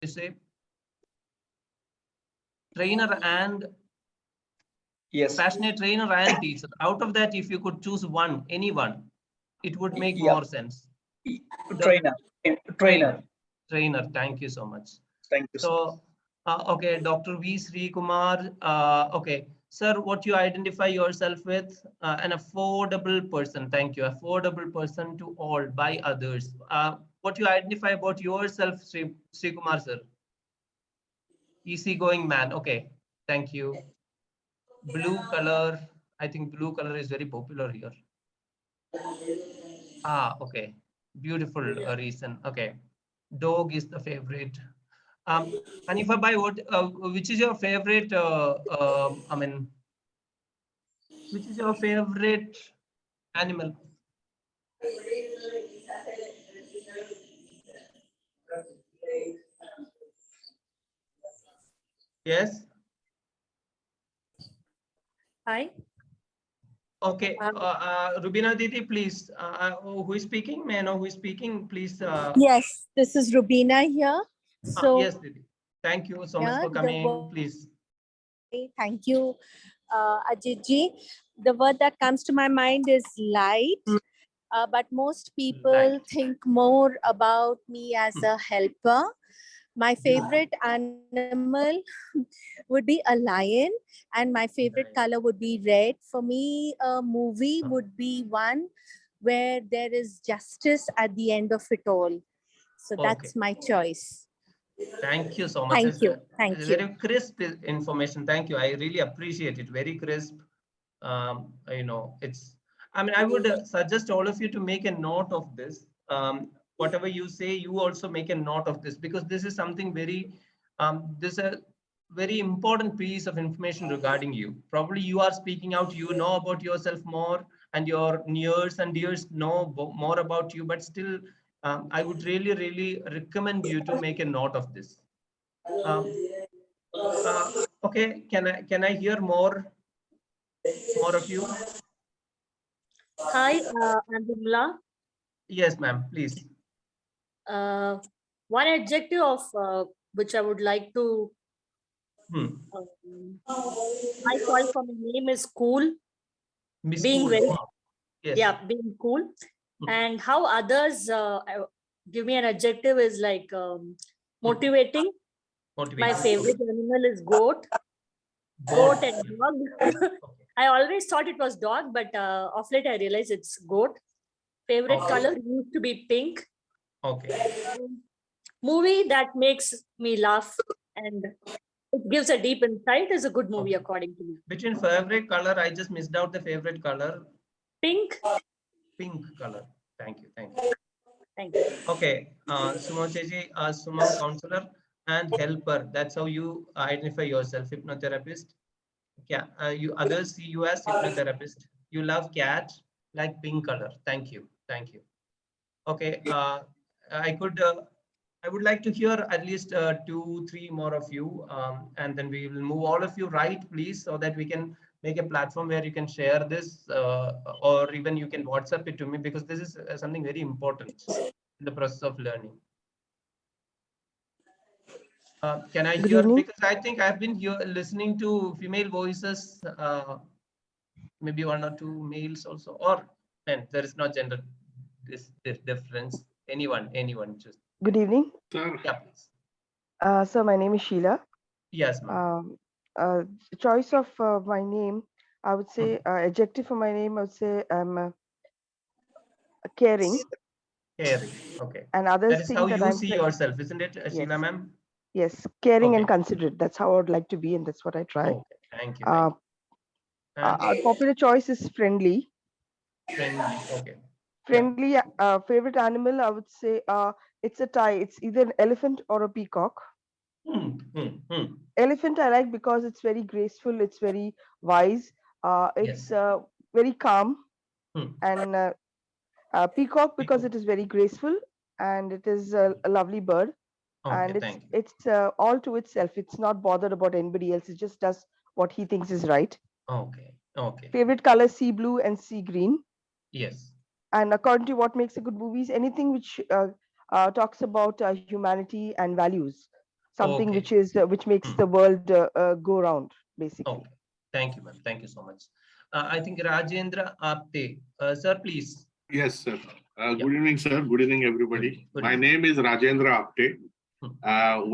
say? Trainer and Yes. passionate trainer and teacher. Out of that, if you could choose one, anyone, it would make Yeah. more sense. The Trainer. trainer, Trainer. trainer. Thank you so much. Thank you, sir. So, okay, Dr. V. Sri Kumar. Okay, sir, what you identify yourself with? An affordable person. Thank you. Affordable person to all by others. What you identify about yourself, Sri Kumar, sir? Easygoing man. Okay, thank you. Blue color. I think blue color is very popular here. Okay. Beautiful reason. Okay. Dog is the favorite. Hanifa Bhai, which is your favorite, which is your favorite animal? Yes. Hi. Okay. Rubina Didi, please. Who is speaking? May I know who is speaking? Please. Yes, this is Rubina here. So, Yes, Didi. Thank you so much for coming. Please. thank you, Ajit ji. The word that comes to my mind is light. But most people Light. think more about me as a helper. My favorite animal would be a lion, and my favorite color would be red. For me, a movie would be one where there is justice at the end of it all. So Okay. that's my choice. Thank you so much. Thank you. Thank It's you. very crisp information. Thank you. I really appreciate it. Very crisp. I mean, I would suggest all of you to make a note of this. Whatever you say, you also make a note of this, because this is something this is a very important piece of information regarding you. Probably you are speaking out, you know about yourself more, and your nears and dears know more about you, but still, I would really, really recommend you to make a note of this. Um, okay, can I hear more of you? Hi, I'm Vimla. Yes, ma'am, please. One adjective of which I would like to I call for my name is cool. Miss Being Cool. very Wow. Yes. being cool, and how others give me an adjective is like motivating. My Motivating. favorite animal is goat. Goat and dog. I always thought it was dog, but of late I realized it's goat. Favorite color used to be pink. Okay. Movie that makes me laugh and it gives a deep insight is a good movie according to me. Between favorite color, I just missed out the favorite color. Pink. Pink color. Thank you. Thank you. Thank you. Okay. Sumam Cheji, Sumam counselor and helper. That's how you identify yourself. Hypnotherapist. Yeah. You others see you as hypnotherapist. You love cat, like pink color. Thank you. Thank you. Okay. I would like to hear at least 2-3 more of you, and then we will move all of you right, please, so that we can make a platform where you can share this, or even you can WhatsApp it to me, because this is something very important in the process of learning. Can I hear? Because I think I've been here listening to female voices, maybe 1 or 2 males also, or and there is no gender this difference. Anyone, just. Good evening. Yeah, please. So my name is Sheila. Yes, ma'am. Choice of my name, I would say adjective for my name, I would say I'm caring. Caring. Okay. And That others is think how that you I'm see yourself, isn't it, yes. Sheila, ma'am? Yes, caring Okay. and considerate. That's how I would like to be, and that's what I try. Okay. Thank you. Thank you. Our popular choice is friendly. Friendly. Okay. Friendly. Favorite animal, I would say it's a tie. It's either an elephant or a peacock. Elephant I like because it's very graceful. It's very wise. It's very calm. And peacock because it is very graceful and it is a lovely bird. Okay, And it's all to itself. It's not bothered about anybody else. It just does what he thinks is right. Okay. Okay. Favorite color sea blue and sea green. Yes. And according to what makes a good movie is anything which talks about humanity and values. something Okay. which is which makes the world go round, basically. Okay. Thank you, ma'am. Thank you so much. I think Rajendra Apte. Sir, please. Yes, sir. Yeah. Good evening, sir. Good evening, everybody. Good My evening. name is Rajendra Apte.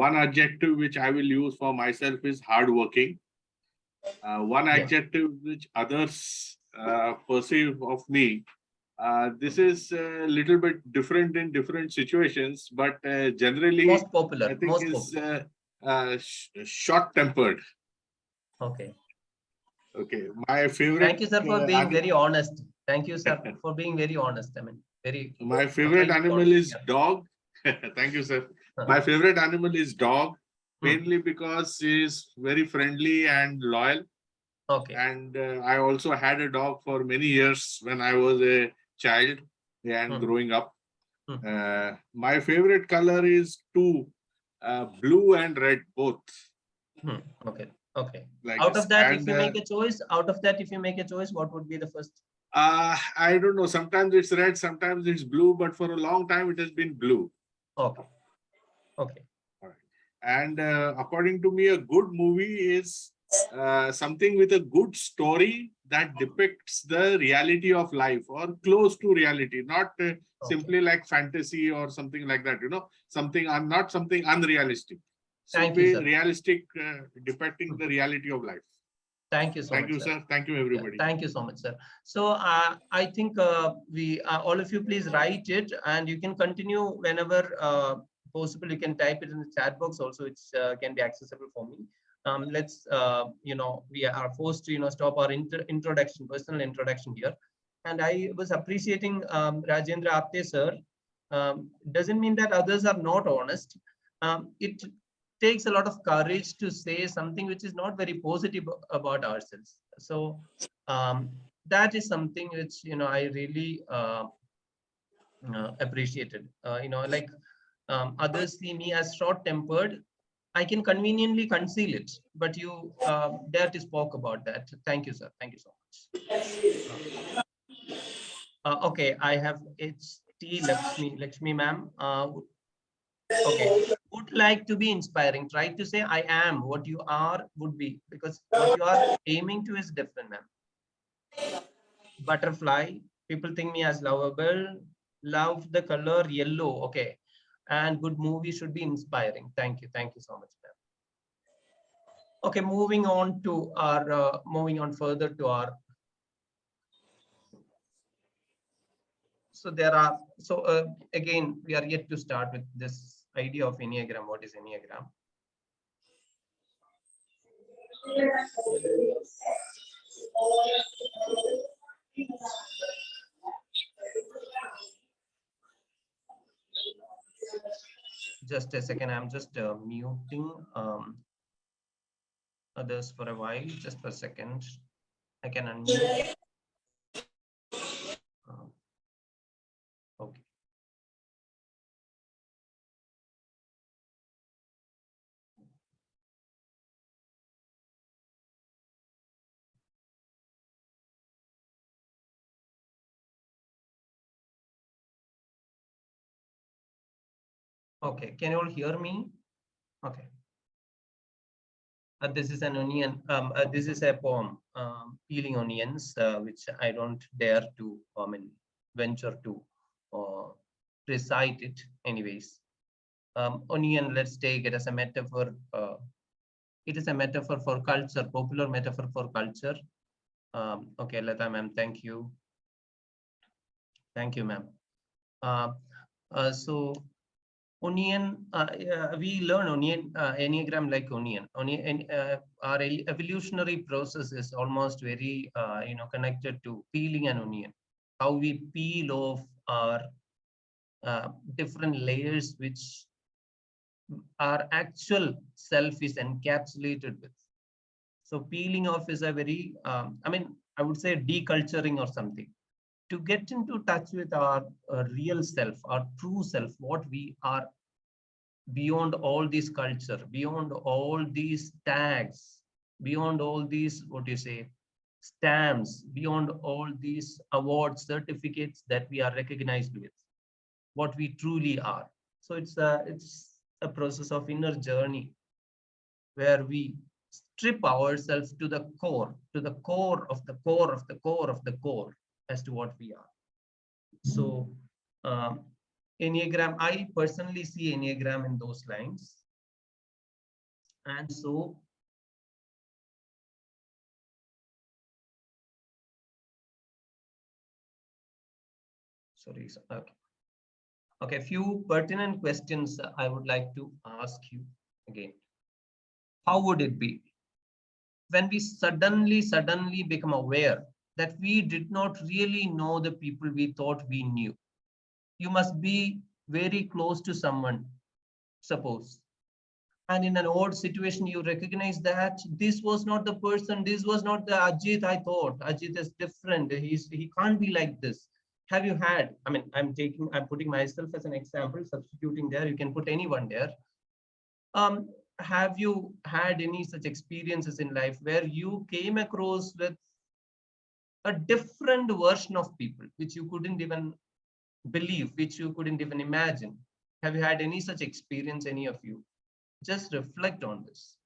One adjective which I will use for myself is hardworking. One adjective which others perceive of me. This is a little bit different in different situations, but generally, Most popular. I think Most is popular. short-tempered. Okay. Okay, my favorite. Thank you, sir, for being very honest. Thank you, sir, for being very honest. I mean, very. My favorite animal is dog. Thank you, sir. My favorite animal is dog, mainly because he is very friendly and loyal. Okay. And I also had a dog for many years when I was a child and growing up. My favorite color is two, blue and red, both. Okay. Okay. Like Out this. of that, And, if you make a choice, what would be the first? I don't know. Sometimes it's red, sometimes it's blue, but for a long time it has been blue. Okay. Okay. All right. And according to me, a good movie is something with a good story that depicts the reality of life or close to reality, not simply like fantasy or something like that, something not something unrealistic. Thank Simply you, sir. realistic, depicting the reality of life. Thank you so Thank much, you, sir. Thank you, everybody. Yeah, thank you so much, sir. So I think we all of you please write it, and you can continue whenever possible. You can type it in the chat box also. It can be accessible for me. Let's we are forced to stop our introduction, personal introduction here. And I was appreciating Rajendra Apte, sir. Doesn't mean that others are not honest. It takes a lot of courage to say something which is not very positive about ourselves. So that is something which I really appreciated. Like others see me as short-tempered. I can conveniently conceal it, but you dare to spoke about that. Thank you, sir. Thank you so much. Okay, I have T Lakshmi ma'am. Okay, would like to be inspiring. Try to say I am what you are would be, because what you are aiming to is different, ma'am. Butterfly, people think me as lovable. Love the color yellow. Okay, and good movie should be inspiring. Thank you so much, ma'am. Okay, moving on to our moving on further to our. So there are again we are yet to start with this idea of Enneagram. What is Enneagram? Just a second, I'm just muting others for a while. Just for a second, I can unmute. Okay. Okay, can you all hear me? Okay. This is an onion. This is a poem, Peeling Onions, which I don't dare to, venture to recite it. Anyways, onion. Let's take it as a metaphor. It is a metaphor for culture, popular metaphor for culture. Okay, Lata ma'am, thank you. Thank you, ma'am. So onion, we learn Enneagram like onion. Our evolutionary process is almost very, connected to peeling an onion. How we peel off our different layers, which our actual self is encapsulated with. So peeling off is a very, I would say deculturing or something. To get into touch with our real self, our true self, what we are beyond all this culture, beyond all these tags, beyond all these, what you say, stamps, beyond all these awards, certificates that we are recognized with, what we truly are. So it's a process of inner journey where we strip ourselves to the core, to the core of the core of the core of the core as to what we are. So Enneagram, I personally see Enneagram in those lines. And so sorry, okay, few pertinent questions I would like to ask you again. How would it be when we suddenly become aware that we did not really know the people we thought we knew? You must be very close to someone, suppose, and in an odd situation you recognize that this was not the person, this was not the Ajit I thought. Ajit is different, he can't be like this. Have you had, I mean, I'm putting myself as an example, substituting there, you can put anyone there. Have you had any such experiences in life where you came across with a different version of people which you couldn't even believe, which you couldn't even imagine? Have you had any such experience, any of you? Just reflect on this.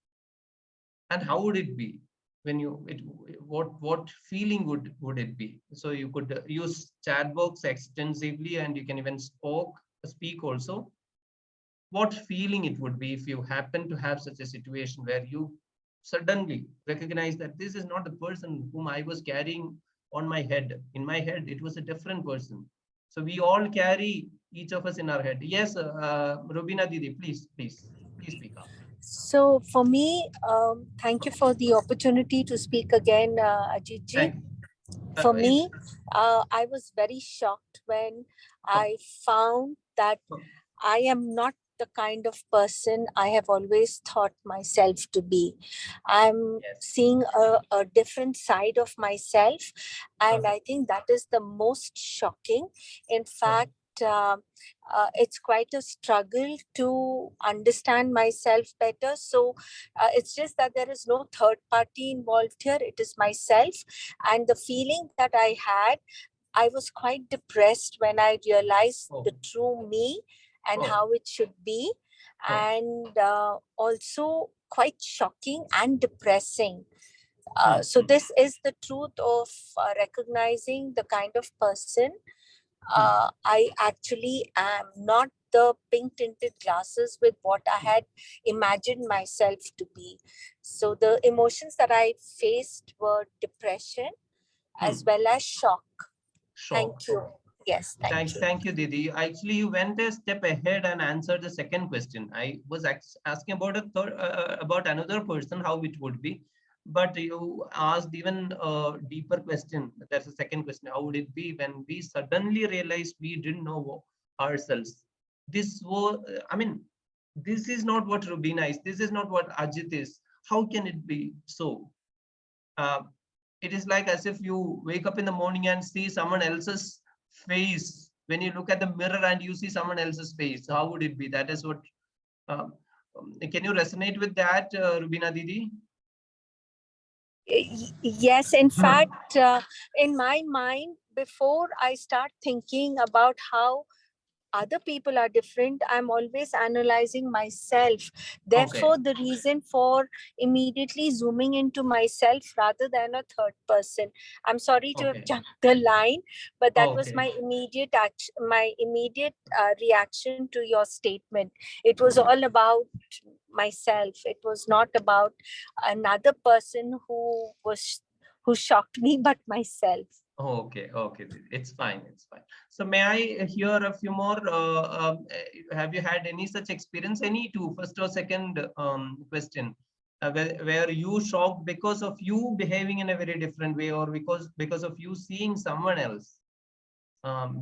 And how would it be when what feeling would it be? So you could use chat box extensively, and you can even speak also. What feeling it would be if you happen to have such a situation where you suddenly recognize that this is not the person whom I was carrying on my head. In my head, it was a different person. So we all carry each of us in our head. Yes, Rubina Didi, please speak up. So for me, thank you for the opportunity to speak again, Ajit ji. For me, I was very shocked when I found that I am not the kind of person I have always thought myself to be. I'm seeing a different side of myself, and I think that is the most shocking. In fact, it's quite a struggle to understand myself better. So it's just that there is no third party involved here. It is myself, and the feeling that I had, I was quite depressed when I realized the true me and how it should be, and also quite shocking and depressing. So this is the truth of recognizing the kind of person I actually am, not the pink tinted glasses with what I had imagined myself to be. So the emotions that I faced were depression as well as shock. Thank you. Yes, thank you, Didi. Actually, you went a step ahead and answered the second question. I was asking about about another person, how it would be, but you asked even a deeper question. That's the second question. How would it be when we suddenly realized we didn't know ourselves? This was, I mean, this is not what Rubina is. This is not what Ajit is. How can it be so? It is like as if you wake up in the morning and see someone else's face. When you look at the mirror and you see someone else's face, how would it be? That is what. Can you resonate with that, Rubina Didi? Yes, in fact, in my mind, before I start thinking about how other people are different, I'm always analyzing myself. Therefore, the reason for immediately zooming into myself rather than a third person. I'm sorry to have jumped the line, but that was my immediate reaction to your statement. It was all about myself. It was not about another person who shocked me, but myself. Okay, it's fine. So may I hear a few more? Have you had any such experience? Any two, first or second question, where you shocked because of you behaving in a very different way, or because of you seeing someone else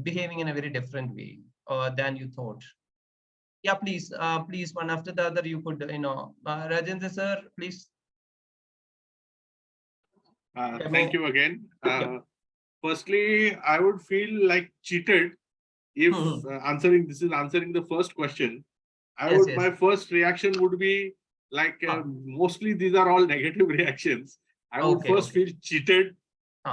behaving in a very different way than you thought? Yeah, please, one after the other. You could, Rajendra sir, please. Thank you again. Firstly, I would feel like cheated if answering the first question. My first reaction would be like mostly these are all negative reactions. I would first feel cheated,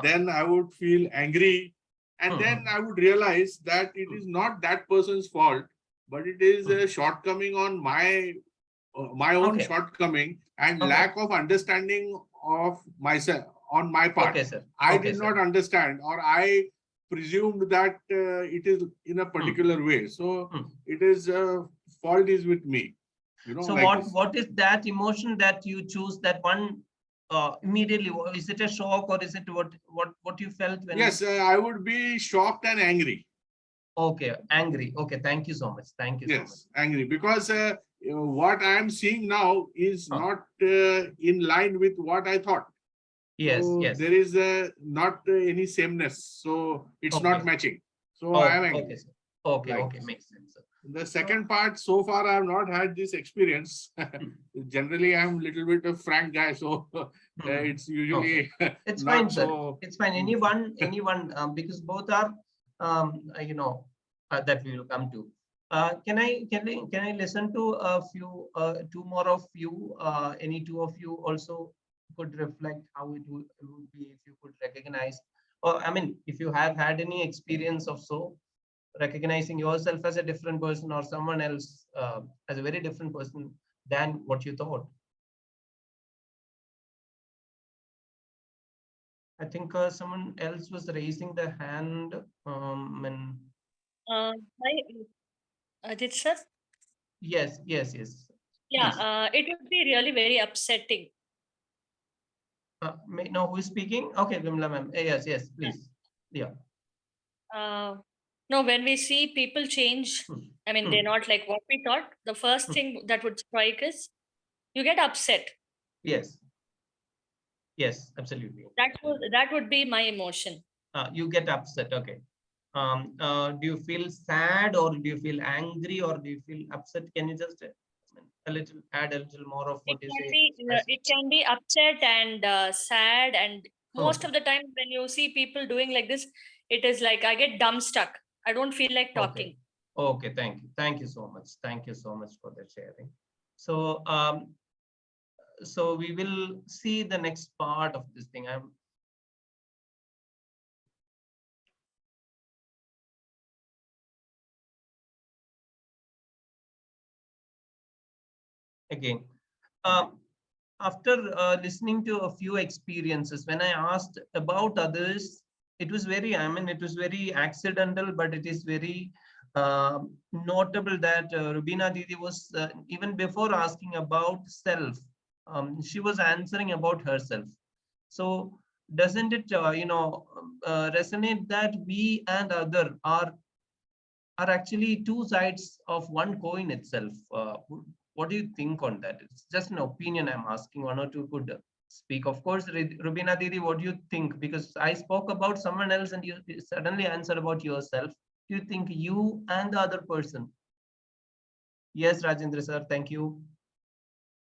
then I would feel angry, and then I would realize that it is not that person's fault, but it is a shortcoming on my own shortcoming and lack of understanding of myself on my part. Okay, sir. I Okay, did sir. not understand, or I presumed that it is in a particular way. So it is fault is with me. You know, so like what is that emotion that you choose, that one immediately? Is it a shock, or is it what you felt when? Yes, I would be shocked and angry. Okay, angry. Okay, thank you so much. Thank you so much. Yes, angry, because what I am seeing now is not in line with what I thought. Yes, so yes. There is not any sameness, so it's not matching. So I am angry. Okay, sir. Okay, Like okay, makes sense, sir. The second part, so far I have not had this experience. Generally, I am a little bit of frank guy, so it's usually it's not fine, sir. so. It's fine. Anyone, because both are, that we will come to. Can I listen to a few, two more of you? Any two of you also could reflect how it would be if you could recognize, or I mean, if you have had any experience of so recognizing yourself as a different person or someone else as a very different person than what you thought. I think someone else was raising their hand. Did sir? Yes. Yeah, it would be really very upsetting. No, who is speaking? Okay, Vimla ma'am. Yes, please. Yeah. No, when we see people change, I mean, they're not like what we thought. The first thing that would strike is you get upset. Yes, absolutely. That would be my emotion. You get upset. Okay. Do you feel sad, or do you feel angry, or do you feel upset? Can you just add a little more of what you say? It can be upset and sad, and most of the time when you see people doing like this, it is like I get dumbstruck. I don't feel like talking. Okay, thank you so much. Thank you so much for the sharing. So so we will see the next part of this thing. Again, after listening to a few experiences, when I asked about others, it was very, it was very accidental, but it is very notable that Rubina Didi was, even before asking about self, she was answering about herself. So doesn't it, resonate that we and other are actually two sides of one coin itself? What do you think on that? It's just an opinion I'm asking. One or two could speak. Of course, Rubina Didi, what do you think? Because I spoke about someone else and you suddenly answered about yourself. Do you think you and the other person? Yes, Rajendra sir, thank you.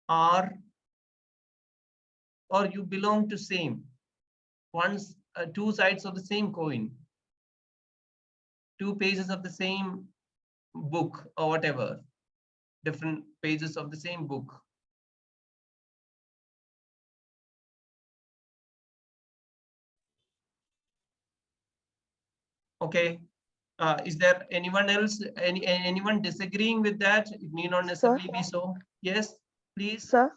Are, or you belong to same? One's two sides of the same coin. Two pages of the same book or whatever. Different pages of the same book. Okay. Is there anyone else, anyone disagreeing with that? It need not necessarily be so. Yes, please. Sir?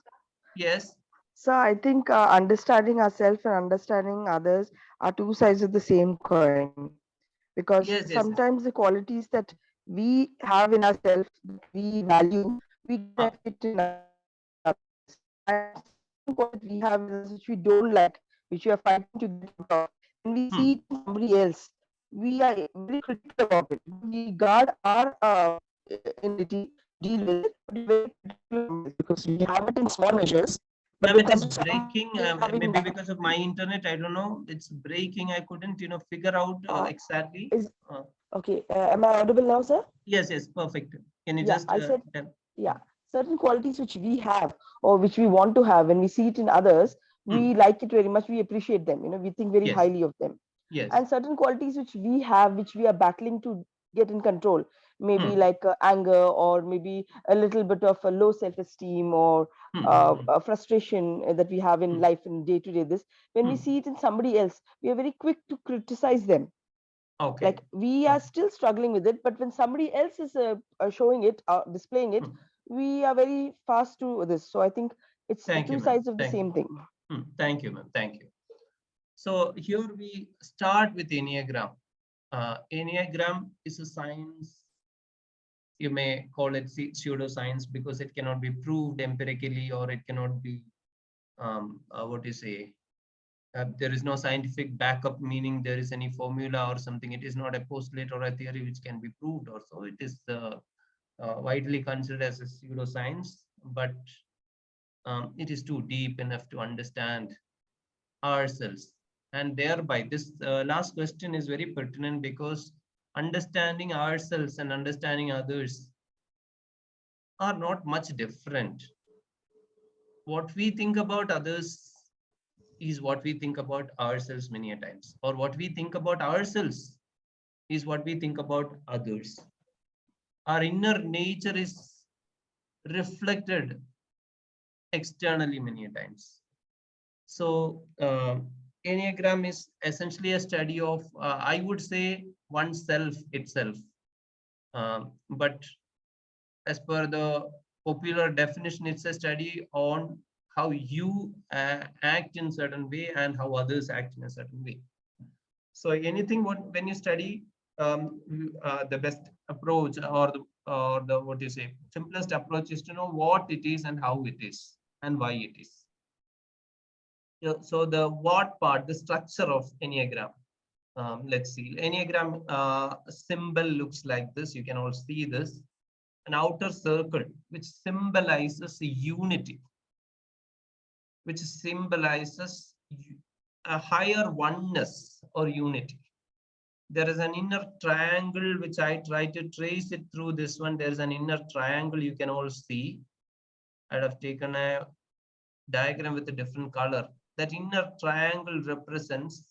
Yes. So I think understanding ourselves and understanding others are two sides of the same coin. Because sometimes the qualities that we have in ourselves that we value, we cannot fit in others. And certain qualities we have in us which we don't like, which we are fighting to get out of, when we see it in somebody else, we are very critical about it. We guard our ability to deal with it, but we're very critical because we have it in small measures. But Ma'am, it is breaking. Maybe because of my internet, I don't know. It's breaking. I couldn't, figure out exactly. Okay, am I audible now, sir? Yes, perfect. Can you Yeah, just I said, certain qualities which we have or which we want to have, when we see it in others, we like it very much. We appreciate them. We think very highly of them. Yes. And certain qualities which we have, which we are battling to get in control, maybe like anger, or maybe a little bit of a low self-esteem, or a frustration that we have in life in day to day. This, when we see it in somebody else, we are very quick to criticize them. Okay. Like we are still struggling with it, but when somebody else is showing it, displaying it, we are very fast to this. So I think it's the two sides of the same thing. Thank you, ma'am. Thank you. So here we start with Enneagram. Enneagram is a science. You may call it pseudoscience because it cannot be proved empirically, or it cannot be what do you say? There is no scientific backup, meaning there is any formula or something. It is not a postulate or a theory which can be proved or so. It is widely considered as a pseudoscience, but it is too deep enough to understand ourselves. And thereby, this last question is very pertinent because understanding ourselves and understanding others are not much different. What we think about others is what we think about ourselves many a times, or what we think about ourselves is what we think about others. Our inner nature is reflected externally many a times. So Enneagram is essentially a study of, I would say, oneself itself. But as per the popular definition, it's a study on how you act in certain way and how others act in a certain way. So anything when you study, the best approach, or the what you say, simplest approach is to know what it is and how it is and why it is. So the what part, the structure of Enneagram. Let's see. Enneagram symbol looks like this. You can all see this. An outer circle which symbolizes unity, which symbolizes a higher oneness or unity. There is an inner triangle which I try to trace it through this one. There is an inner triangle you can all see. I have taken a diagram with a different color. That inner triangle represents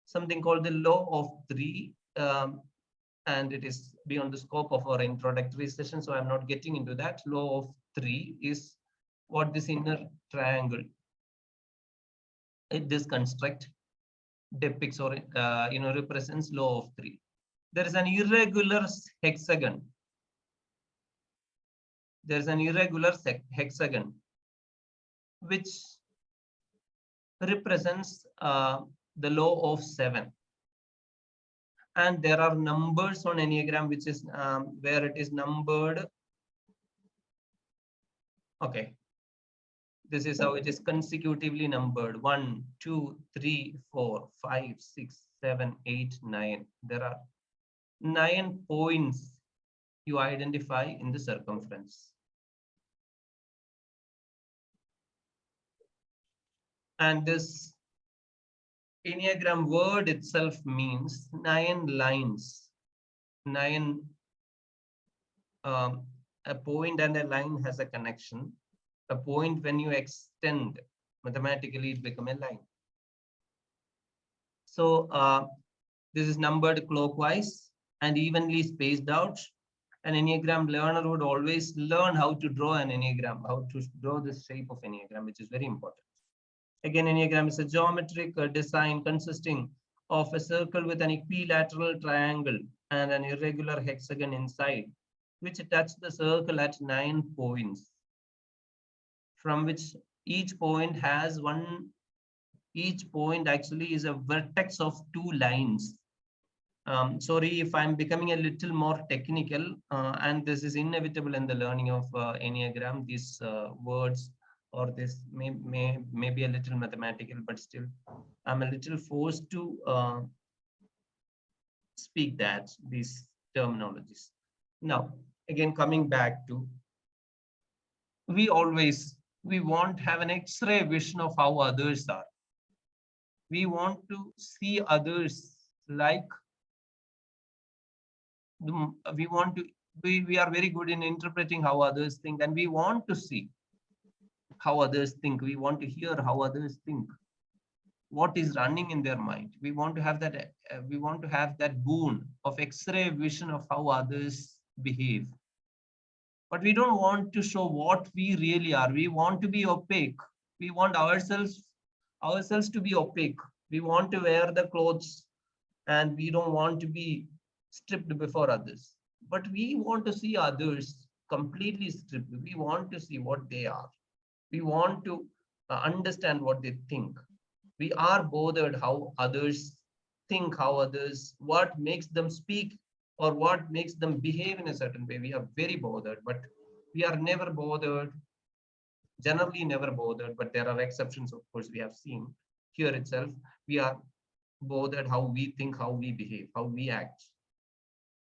something called the law of three, and it is beyond the scope of our introductory session, so I'm not getting into that. Law of three is what this inner triangle, this construct depicts or represents. Law of three. There is an irregular hexagon. There is an irregular hexagon which represents the law of seven. And there are numbers on Enneagram, which is where it is numbered. Okay. This is how it is consecutively numbered. 1, 2, 3, 4, 5, 6, 7, 8, 9. There are 9 points you identify in the circumference. And this Enneagram word itself means 9 lines. 9, a point and a line has a connection. A point, when you extend mathematically, it becomes a line. So this is numbered clockwise and evenly spaced out. An Enneagram learner would always learn how to draw an Enneagram, how to draw the shape of Enneagram, which is very important. Again, Enneagram is a geometric design consisting of a circle with an equilateral triangle and an irregular hexagon inside, which touch the circle at 9 points, from which each point has each point actually is a vertex of 2 lines. Sorry if I'm becoming a little more technical, and this is inevitable in the learning of Enneagram. These words or this may be a little mathematical, but still I'm a little forced to speak these terminologies. Now, again, coming back to, we want to have an X-ray vision of how others are. We want to see others like we are very good in interpreting how others think, and we want to see how others think. We want to hear how others think, what is running in their mind. We want to have that boon of X-ray vision of how others behave. But we don't want to show what we really are. We want to be opaque. We want ourselves to be opaque. We want to wear the clothes and we don't want to be stripped before others. But we want to see others completely stripped. We want to see what they are. We want to understand what they think. We are bothered how others think, how others, what makes them speak or what makes them behave in a certain way. We are very bothered, but we are never bothered, generally never bothered, but there are exceptions, of course, we have seen here itself. We are bothered how we think, how we behave, how we act.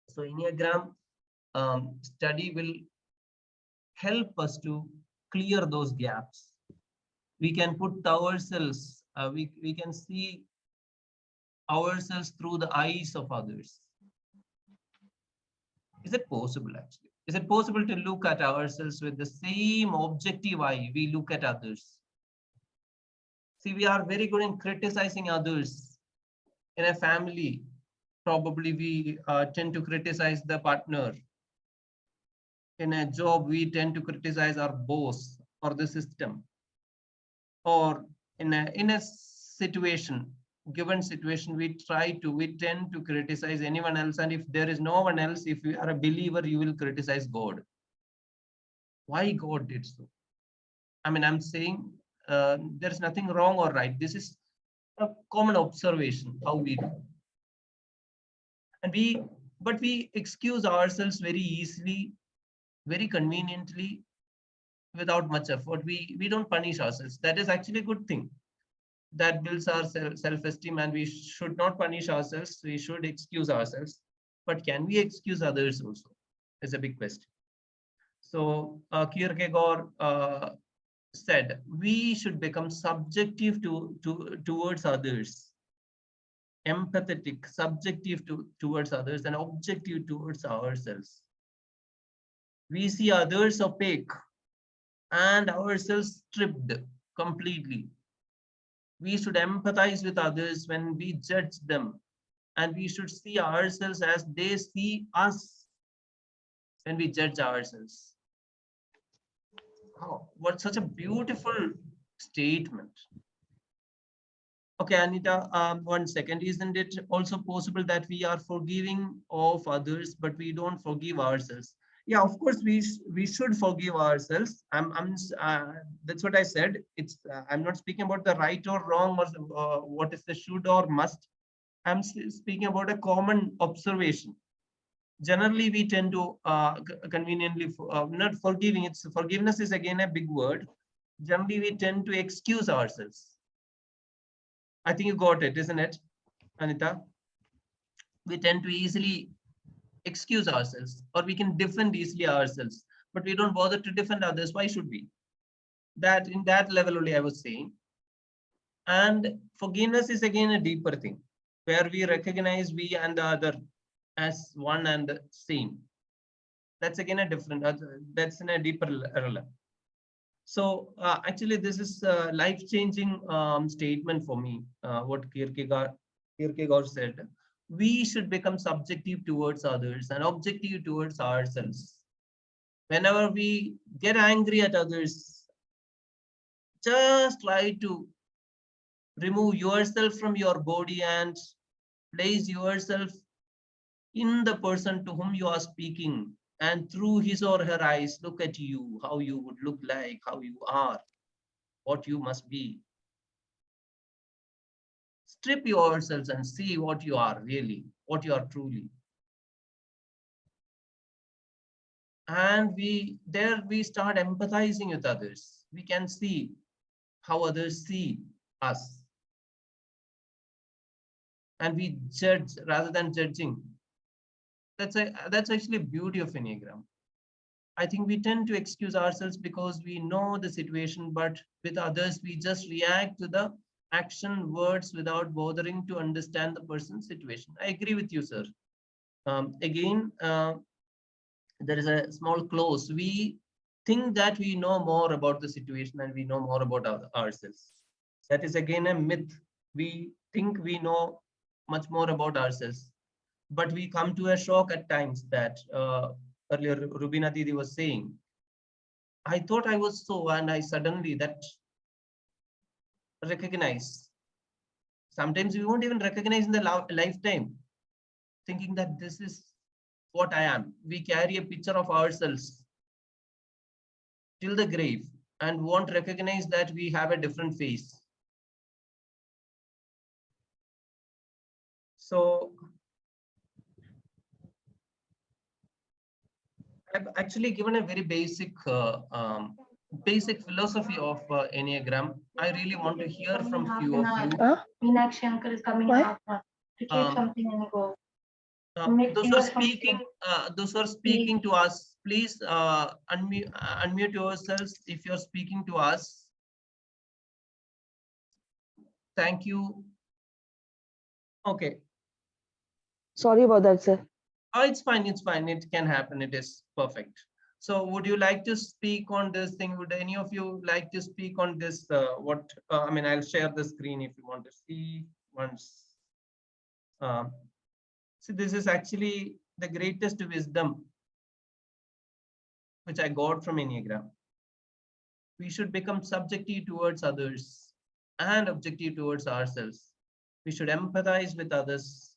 So Enneagram study will help us to clear those gaps. We can put ourselves, we can see ourselves through the eyes of others. Is it possible actually? Is it possible to look at ourselves with the same objective eye we look at others? See, we are very good in criticizing others. In a family, probably we tend to criticize the partner. In a job, we tend to criticize our boss or the system. Or in a situation, given situation, we tend to criticize anyone else. And if there is no one else, if you are a believer, you will criticize God. Why God did so? I mean, I'm saying there's nothing wrong or right. This is a common observation, how we do. And but we excuse ourselves very easily, very conveniently, without much effort. We don't punish ourselves. That is actually a good thing. That builds our self-esteem, and we should not punish ourselves. We should excuse ourselves. But can we excuse others also? Is a big question. So Kierkegaard said we should become subjective towards others, empathetic, subjective towards others, and objective towards ourselves. We see others opaque and ourselves stripped completely. We should empathize with others when we judge them, and we should see ourselves as they see us when we judge ourselves. Oh, what such a beautiful statement. Okay, Anita, 1 second. Isn't it also possible that we are forgiving of others, but we don't forgive ourselves? Yeah, of course, we should forgive ourselves. That's what I said. It's I'm not speaking about the right or wrong or what is the should or must. I'm speaking about a common observation. Generally, we tend to conveniently not forgiving. It's forgiveness is again a big word. Generally, we tend to excuse ourselves. I think you got it, isn't it, Anita? We tend to easily excuse ourselves, or we can defend easily ourselves, but we don't bother to defend others. Why should we? That in that level only I was saying. And forgiveness is again a deeper thing, where we recognize we and the other as one and the same. That's again a different, that's in a deeper level. So actually, this is a life-changing statement for me. What Kierkegaard said, we should become subjective towards others and objective towards ourselves. Whenever we get angry at others, just try to remove yourself from your body and place yourself in the person to whom you are speaking, and through his or her eyes, look at you, how you would look like, how you are, what you must be. Strip yourselves and see what you are really, what you are truly. And we start empathizing with others. We can see how others see us. And we judge rather than judging. That's actually a beauty of Enneagram. I think we tend to excuse ourselves because we know the situation, but with others, we just react to the action, words without bothering to understand the person's situation. I agree with you, sir. Again, there is a small clause. We think that we know more about the situation and we know more about ourselves. That is again a myth. We think we know much more about ourselves, but we come to a shock at times that earlier Rubina Didi was saying, I thought I was so, and I suddenly that recognize Sometimes we won't even recognize in the lifetime, thinking that this is what I am. We carry a picture of ourselves till the grave and won't recognize that we have a different face. So I've actually given a very basic philosophy of Enneagram. I really want to hear from few of you. Meenakshi uncle is coming What? to keep something and go. Those who are speaking to us, please unmute yourselves if you're speaking to us. Thank you. Okay. Sorry about that, sir. Oh, it's fine. It's fine. It can happen. It is perfect. So would you like to speak on this thing? Would any of you like to speak on this? I mean, I'll share the screen if you want to see once. See, this is actually the greatest wisdom which I got from Enneagram. We should become subjective towards others and objective towards ourselves. We should empathize with others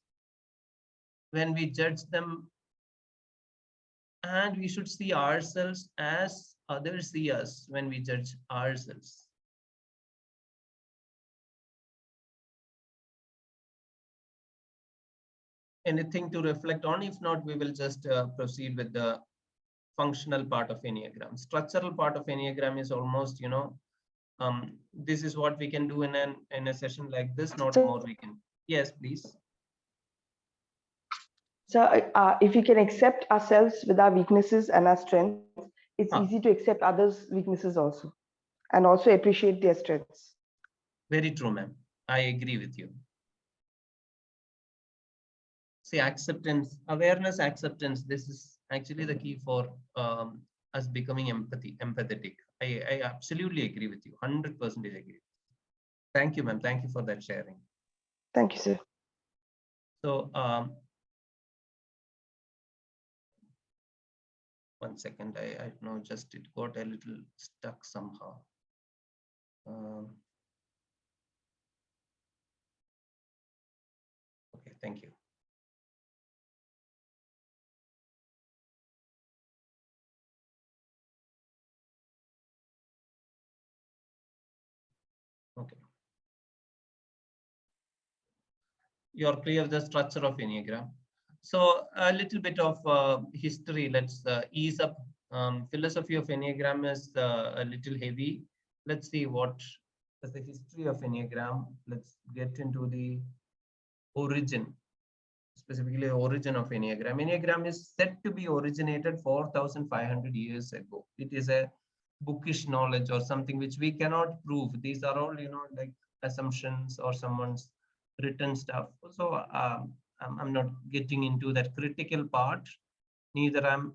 when we judge them, and we should see ourselves as others see us when we judge ourselves. Anything to reflect on? If not, we will just proceed with the functional part of Enneagram. Structural part of Enneagram is almost, this is what we can do in a session like this, not more we can. Yes, please. So if we can accept ourselves with our weaknesses and our strengths, it's easy to accept others' weaknesses also, and also appreciate their strengths. Very true, ma'am. I agree with you. See, acceptance, awareness, acceptance. This is actually the key for us becoming empathetic. I absolutely agree with you. 100% agree. Thank you, ma'am. Thank you for that sharing. Thank you, sir. So, 1 second. I know just it got a little stuck somehow. Okay, thank you. Okay. You're clear with the structure of Enneagram. So a little bit of history. Let's ease up. Philosophy of Enneagram is a little heavy. Let's see what is the history of Enneagram. Let's get into the origin, specifically the origin of Enneagram. Enneagram is said to be originated 4,500 years ago. It is a bookish knowledge or something which we cannot prove. These are all, like assumptions or someone's written stuff. So I'm not getting into that critical part. Neither I'm,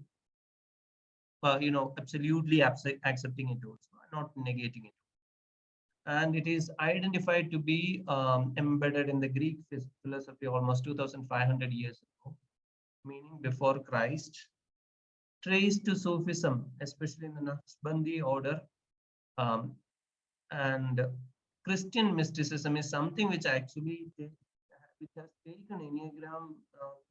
absolutely accepting it also, not negating it. And it is identified to be embedded in the Greek philosophy almost 2,500 years ago, meaning before Christ, traced to Sufism, especially in the Naqshbandi order, and Christian mysticism is something which actually which has taken Enneagram,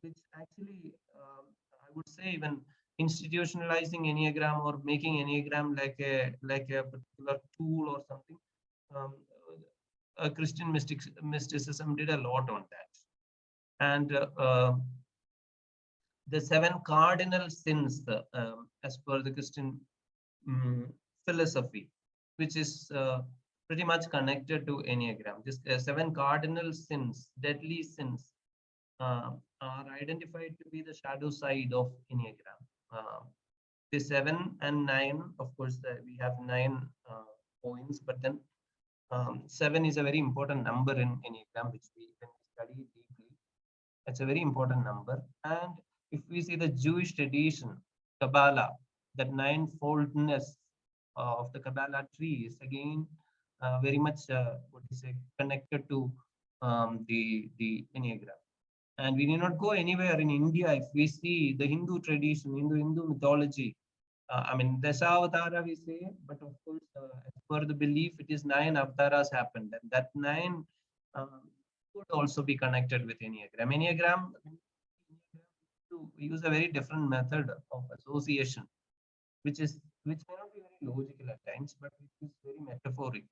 which actually I would say even institutionalizing Enneagram or making Enneagram like a particular tool or something. Christian mysticism did a lot on that, and the 7 cardinal sins, as per the Christian philosophy, which is pretty much connected to Enneagram. This 7 cardinal sins, deadly sins, are identified to be the shadow side of Enneagram. The 7 and 9, of course, we have 9 points, but then 7 is a very important number in Enneagram, which we can study deeply. It's a very important number. And if we see the Jewish tradition, Kabbalah, that 9-foldness of the Kabbalah tree is again very much connected to the Enneagram. And we need not go anywhere in India. If we see the Hindu tradition, Hindu mythology, I mean, Dashavatara we say, but of course, as per the belief, it is 9 avatars happened. And that 9 could also be connected with Enneagram. Enneagram to use a very different method of association, which may not be very logical at times, but which is very metaphoric,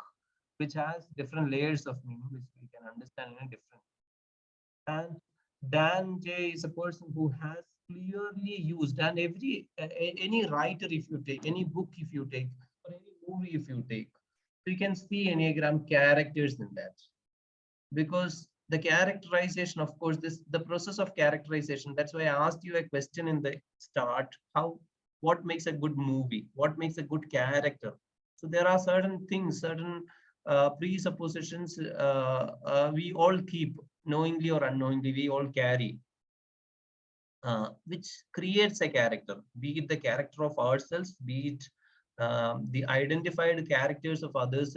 which has different layers of meaning, which we can understand in a different. And Dan J is a person who has clearly used, and any writer, if you take any book, if you take, or any movie, if you take, you can see Enneagram characters in that, because the characterization, of course, the process of characterization. That's why I asked you a question in the start: what makes a good movie? What makes a good character? So there are certain things, certain presuppositions we all keep, knowingly or unknowingly, we all carry, which creates a character, be it the character of ourselves, be it the identified characters of others,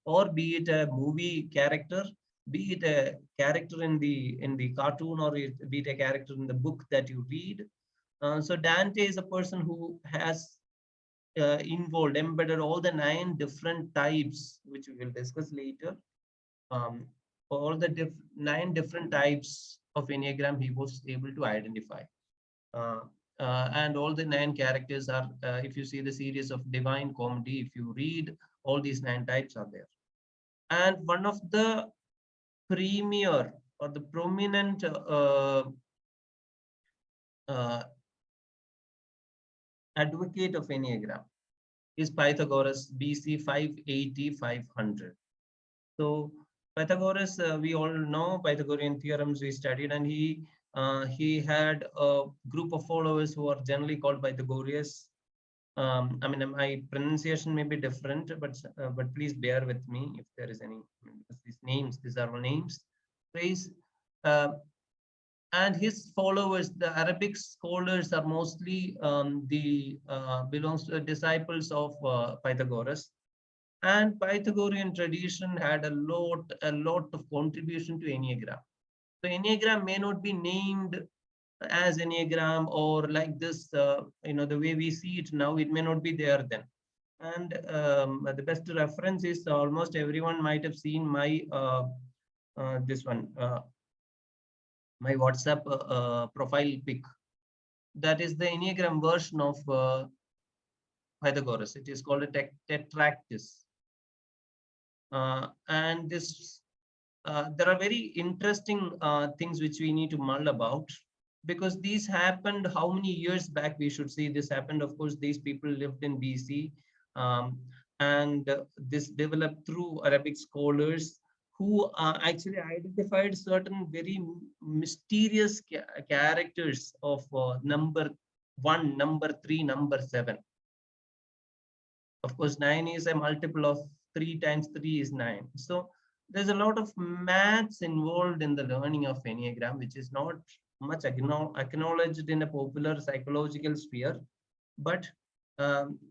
or be it a movie character, be it a character in the cartoon, or be it a character in the book that you read. So Dante is a person who has embedded all the 9 different types, which we will discuss later. All the 9 different types of Enneagram he was able to identify. And all the 9 characters are, if you see the series of Divine Comedy, if you read, all these 9 types are there. And one of the premier or the prominent advocate of Enneagram is Pythagoras, BC 580-500. So Pythagoras, we all know Pythagorean theorems we studied, and he had a group of followers who are generally called Pythagoreans. I mean, my pronunciation may be different, but please bear with me if there is any, because these are our names. Please, and his followers, the Arabic scholars, are mostly belongs to the disciples of Pythagoras. And Pythagorean tradition had a lot of contribution to Enneagram. So Enneagram may not be named as Enneagram or like this, the way we see it now, it may not be there then. And the best reference is almost everyone might have seen my this one, my WhatsApp profile pic. That is the Enneagram version of Pythagoras. It is called a tetractys. And this, there are very interesting things which we need to mull about, because these happened how many years back? We should see this happened. Of course, these people lived in BC, and this developed through Arabic scholars who actually identified certain very mysterious characters of number 1, number 3, number 7. Of course, 9 is a multiple of 3 times 3 is 9. So there's a lot of maths involved in the learning of Enneagram, which is not much acknowledged in a popular psychological sphere. But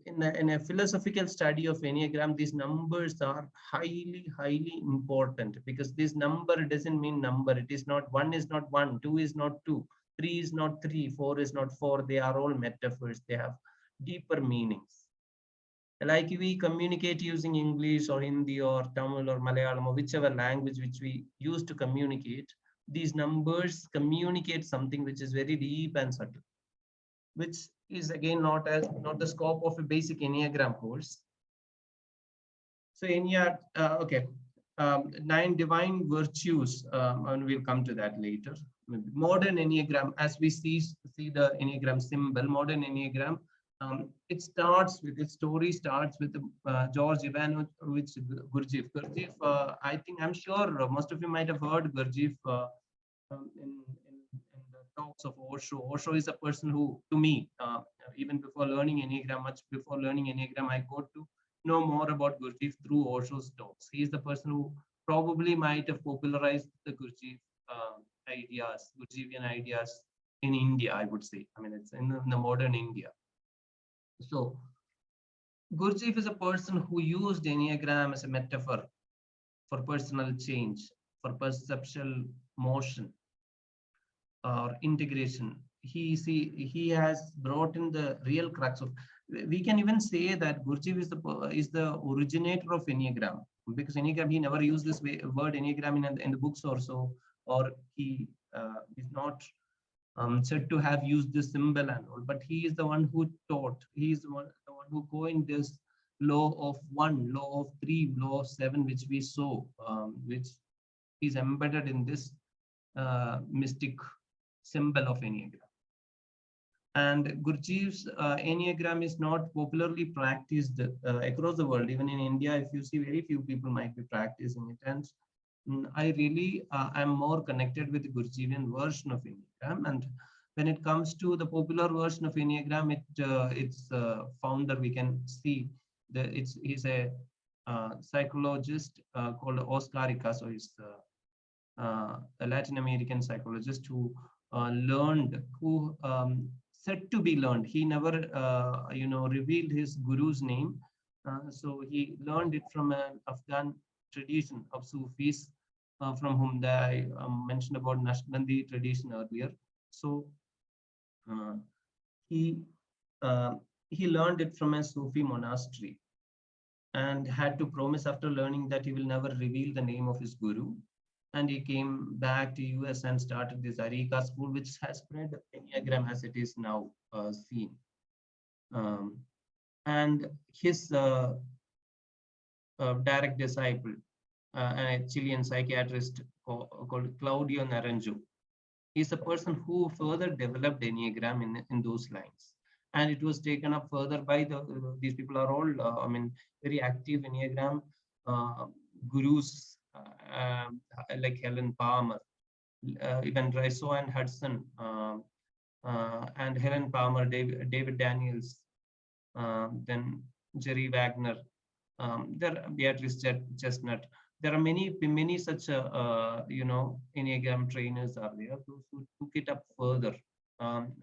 in a philosophical study of Enneagram, these numbers are highly important, because this number doesn't mean number. It is not 1 is not 1, 2 is not 2, 3 is not 3, 4 is not 4. They are all metaphors. They have deeper meanings. Like we communicate using English or Hindi or Tamil or Malayalam or whichever language which we use to communicate, these numbers communicate something which is very deep and subtle, which is again not the scope of a basic Enneagram course. So okay, 9 divine virtues, and we'll come to that later. Modern Enneagram, as we see the Enneagram symbol, modern Enneagram, its story starts with George Ivanovich Gurdjieff. Gurdjieff, I'm sure most of you might have heard Gurdjieff in the talks of Osho. Osho is a person who, to me, even before learning Enneagram, much before learning Enneagram, I got to know more about Gurdjieff through Osho's talks. He is the person who probably might have popularized the Gurdjieff Gurdjieffian ideas in India, I would say. I mean, it's in the modern India. So Gurdjieff is a person who used Enneagram as a metaphor for personal change, for perceptual motion or integration. He has brought in the real crux of, we can even say that Gurdjieff is the originator of Enneagram, because Enneagram, he never used this word Enneagram in the books or so, or he is not said to have used this symbol and all, but he is the one who taught. He is the one who coined this law of 1, law of 3, law of 7, which we saw, which is embedded in this mystic symbol of Enneagram. And Gurdjieff's Enneagram is not popularly practiced across the world. Even in India, if you see, very few people might be practicing it. And I really am more connected with the Gurdjieffian version of Enneagram. And when it comes to the popular version of Enneagram, its founder, we can see that he's a psychologist called Oscar Icaso. He's a Latin American psychologist who said to be learned. He never, revealed his guru's name. So he learned it from an Afghan tradition of Sufis, from whom I mentioned about Naqshbandi tradition earlier. So he learned it from a Sufi monastery, and had to promise after learning that he will never reveal the name of his guru. And he came back to US and started this Arika school, which has spread Enneagram as it is now seen. And his direct disciple, a Chilean psychiatrist called Claudio Naranjo, is a person who further developed Enneagram in those lines. And it was taken up further by these people are all, very active Enneagram gurus, like Helen Palmer, even Riso and Hudson, and Helen Palmer, David Daniels, then Jerry Wagner, Beatrice Chestnut. There are many such Enneagram trainers are there who took it up further,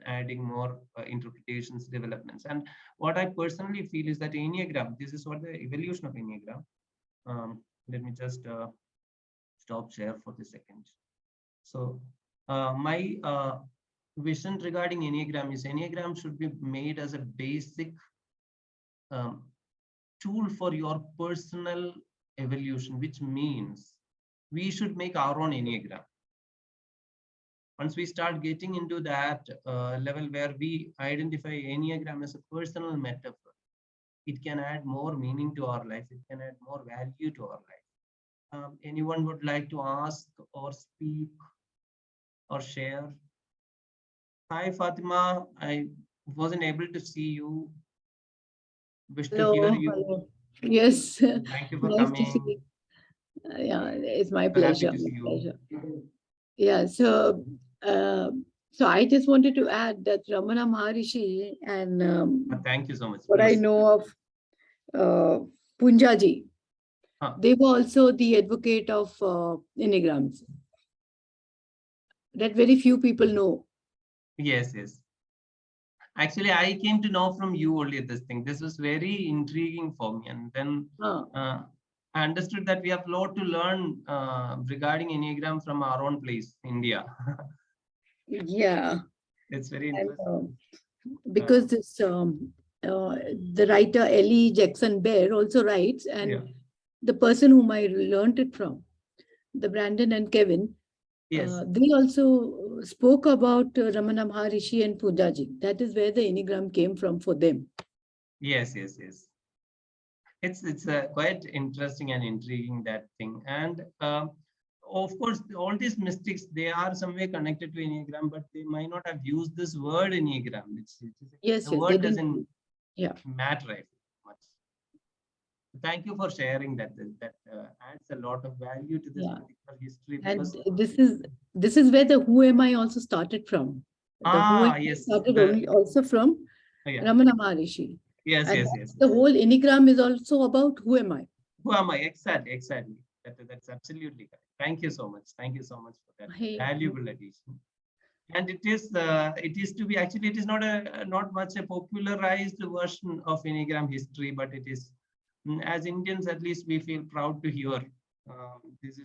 adding more interpretations, developments. And what I personally feel is that Enneagram, this is what the evolution of Enneagram. Let me just stop share for a second. So my vision regarding Enneagram is Enneagram should be made as a basic tool for your personal evolution, which means we should make our own Enneagram. Once we start getting into that level where we identify Enneagram as a personal metaphor, it can add more meaning to our life. It can add more value to our life. Anyone would like to ask or speak or share? Hi, Fatima. I wasn't able to see you. Wish to hear you. Hello. Yes. Thank you for Nice coming. to see. Yeah, it's my We're happy pleasure. to see you. Pleasure. Yeah. So I just wanted to add that Ramana Maharishi and Thank you so much. what I Please. know of Punjaji, Huh. they were also the advocate of Enneagrams. That very few people know. Yes, yes. Actually, I came to know from you only this thing. This was very intriguing for me. And then I understood that we have a lot to learn regarding Enneagram from our own place, India. Yeah. It's very interesting. Because this the writer Ellie Jackson Bear also writes, and the person whom I learned it from, the Brandon and Kevin, they also spoke about Ramana Maharishi and Pujaji. That is where the Enneagram came from for them. Yes. It's quite interesting and intriguing, that thing. And of course, all these mystics, they are some way connected to Enneagram, but they might not have used this word Enneagram. The word doesn't matter much. Thank you for sharing that. That adds a lot of value to this particular history. And this is where the Who Am I also started from. Started also from Ramana Maharishi. Yes. The whole Enneagram is also about who am I. Who am I? Exactly. That's absolutely correct. Thank you so much. Thank you so much for that valuable addition. And it is to be, actually, it is not much a popularized version of Enneagram history, but it is, as Indians, at least we feel proud to hear. This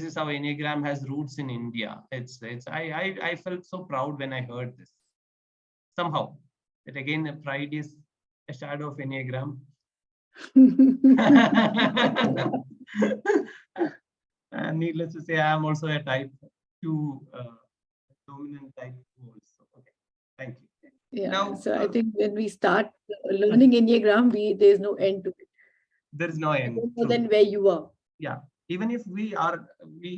is how Enneagram has roots in India. I felt so proud when I heard this. Somehow, But again, pride is a shadow of Enneagram. And needless to say, I am also a type 2, dominant type 2 also. Okay, thank you. Yeah, Now, so I think when we start learning Enneagram, there's no end to it. There is no end. More than where you are. Yeah, even if we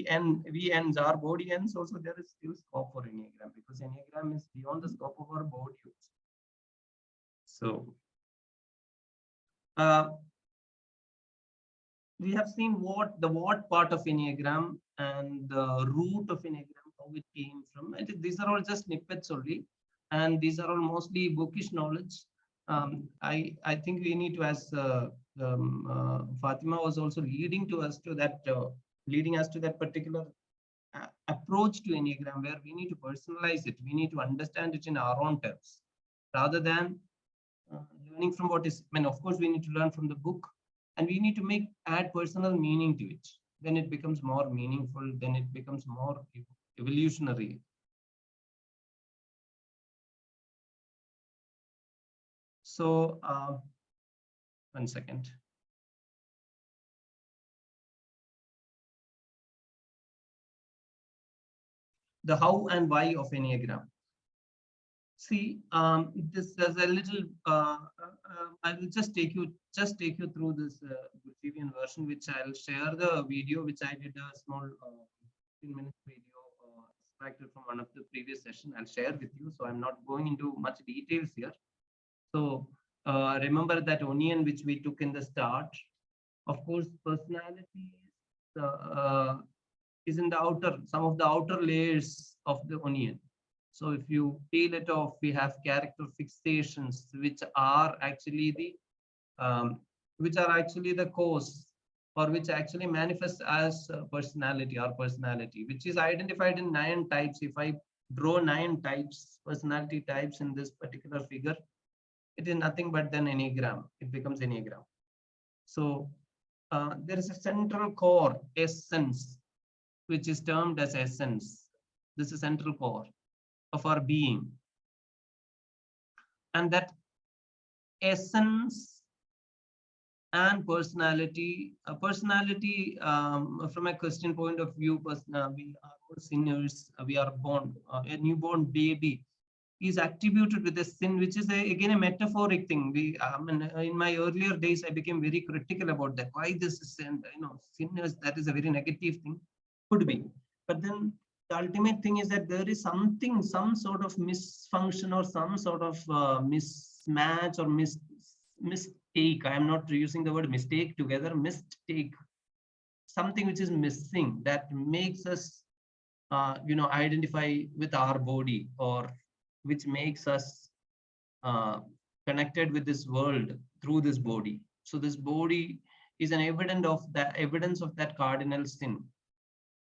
ends, our body ends also, there is still scope for Enneagram, because Enneagram is beyond the scope of our body. So we have seen what part of Enneagram and the root of Enneagram, how it came from. I think these are all just snippets only, and these are all mostly bookish knowledge. I think we need to, as Fatima was also leading us to that particular approach to Enneagram, where we need to personalize it. We need to understand it in our own terms, rather than learning from what is. I mean, of course, we need to learn from the book, and we need to add personal meaning to it. Then it becomes more meaningful. Then it becomes more evolutionary. So, 1 second. The how and why of Enneagram. See, this is a little. I will just take you through this Bolivian version, which I'll share the video, which I did a small 15-minute video extracted from one of the previous session. I'll share with you. So I'm not going into much details here. So remember that onion which we took in the start. Of course, personality is in the outer, some of the outer layers of the onion. So if you peel it off, we have character fixations, which are actually the cause, or which actually manifest as personality, which is identified in 9 types. If I draw 9 types, personality types in this particular figure, it is nothing but then Enneagram. It becomes Enneagram. So there is a central core, essence, which is termed as essence. This is central core of our being. And that essence and personality, from a Christian point of view, we are all sinners. We are born, a newborn baby is attributed with a sin, which is again a metaphoric thing. In my earlier days, I became very critical about that. Why this is sin? Sinners, that is a very negative thing. Could be. But then the ultimate thing is that there is something, some sort of misfunction or some sort of mismatch or mistake. I am not using the word mistake together, mistake. Something which is missing that makes us, identify with our body, or which makes us connected with this world through this body. So this body is an evidence of that cardinal sin,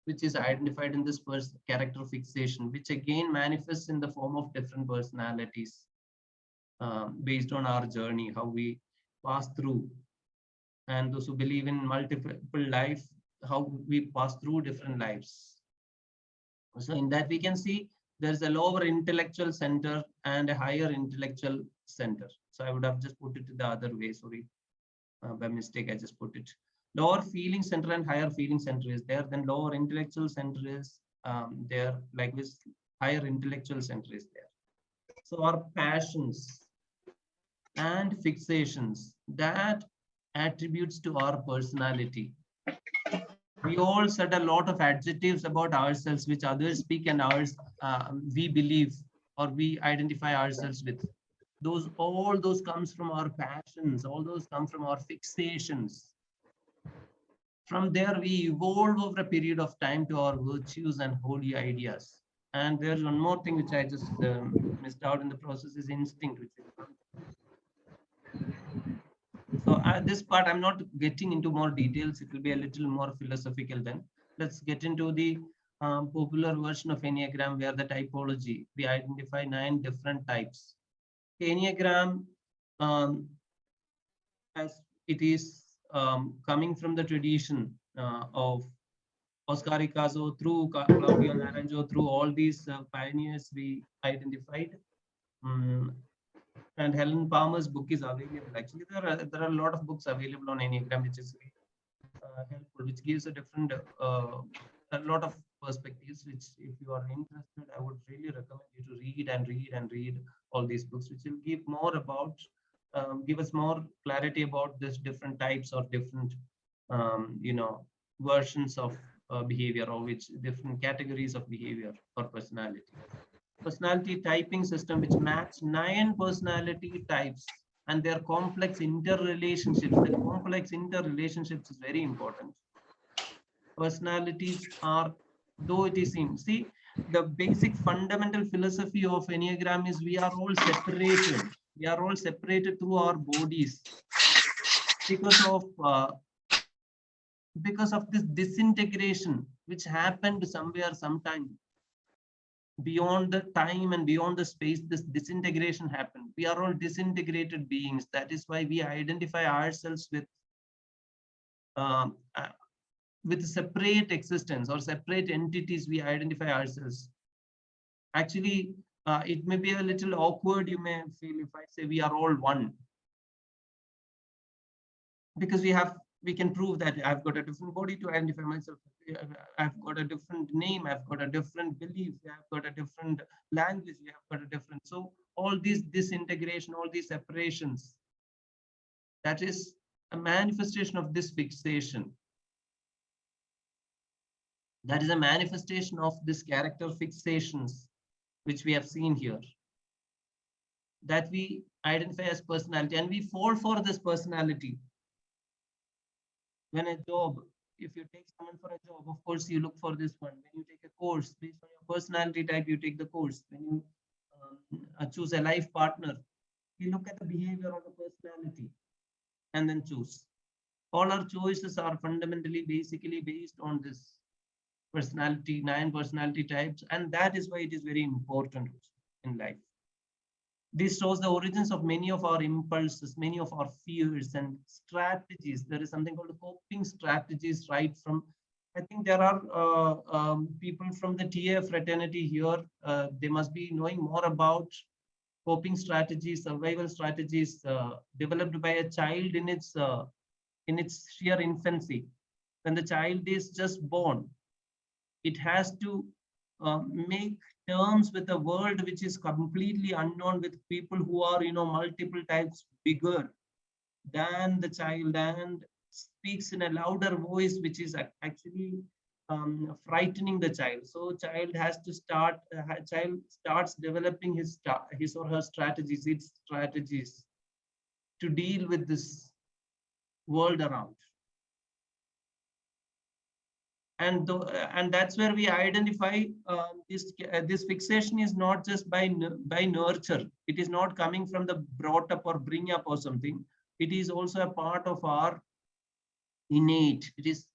which is identified in this character fixation, which again manifests in the form of different personalities based on our journey, how we pass through. And those who believe in multiple life, how we pass through different lives. So in that we can see there's a lower intellectual center and a higher intellectual center. So I would have just put it the other way. Sorry, by mistake, I just put it. Lower feeling center and higher feeling center is there. Then lower intellectual center is there. Like this, higher intellectual center is there. So our passions and fixations, that attributes to our personality. We all said a lot of adjectives about ourselves, which others speak and ours we believe or we identify ourselves with. All those comes from our passions. All those come from our fixations. From there, we evolve over a period of time to our virtues and holy ideas. And there's one more thing which I just missed out in the process is instinct. So this part, I'm not getting into more details. It will be a little more philosophical then. Let's get into the popular version of Enneagram, where the typology, we identify 9 different types. Enneagram, as it is coming from the tradition of Oscar Icazo, through Claudio Naranjo, through all these pioneers we identified. And Helen Palmer's book is available. Actually, there are a lot of books available on Enneagram, which is helpful, which gives a different, a lot of perspectives, which if you are interested, I would really recommend you to read and read and read all these books, which will give more about, give us more clarity about this different types or different, versions of behavior, or which different categories of behavior or personality. Personality typing system, which maps 9 personality types and their complex interrelationships. The complex interrelationships is very important. Personalities are, though it is seen, see, the basic fundamental philosophy of Enneagram is we are all separated. We are all separated through our bodies because of this disintegration which happened somewhere sometime beyond the time and beyond the space. This disintegration happened. We are all disintegrated beings. That is why we identify ourselves with separate existence or separate entities. We identify ourselves. Actually, it may be a little awkward, you may feel, if I say we are all one, because we can prove that I've got a different body to identify myself. I've got a different name. I've got a different belief. I've got a different language. We have got a different. So all this disintegration, all these separations, that is a manifestation of this fixation. That is a manifestation of this character fixations, which we have seen here, that we identify as personality, and we fall for this personality. When a job, if you take someone for a job, of course, you look for this one. When you take a course, based on your personality type, you take the course. When you choose a life partner, you look at the behavior of the personality and then choose. All our choices are fundamentally, basically based on this personality, 9 personality types. And that is why it is very important in life. This shows the origins of many of our impulses, many of our fears and strategies. There is something called coping strategies, right from, I think there are people from the TA fraternity here. They must be knowing more about coping strategies, survival strategies developed by a child in its sheer infancy. When the child is just born, it has to make terms with a world which is completely unknown, with people who are, multiple times bigger than the child, and speaks in a louder voice, which is actually frightening the child. So child has to child starts developing his or her strategies, its strategies to deal with this world around. And that's where we identify this fixation is not just by nurture. It is not coming from the brought up or bring up or something. It is also a part of our innate. It is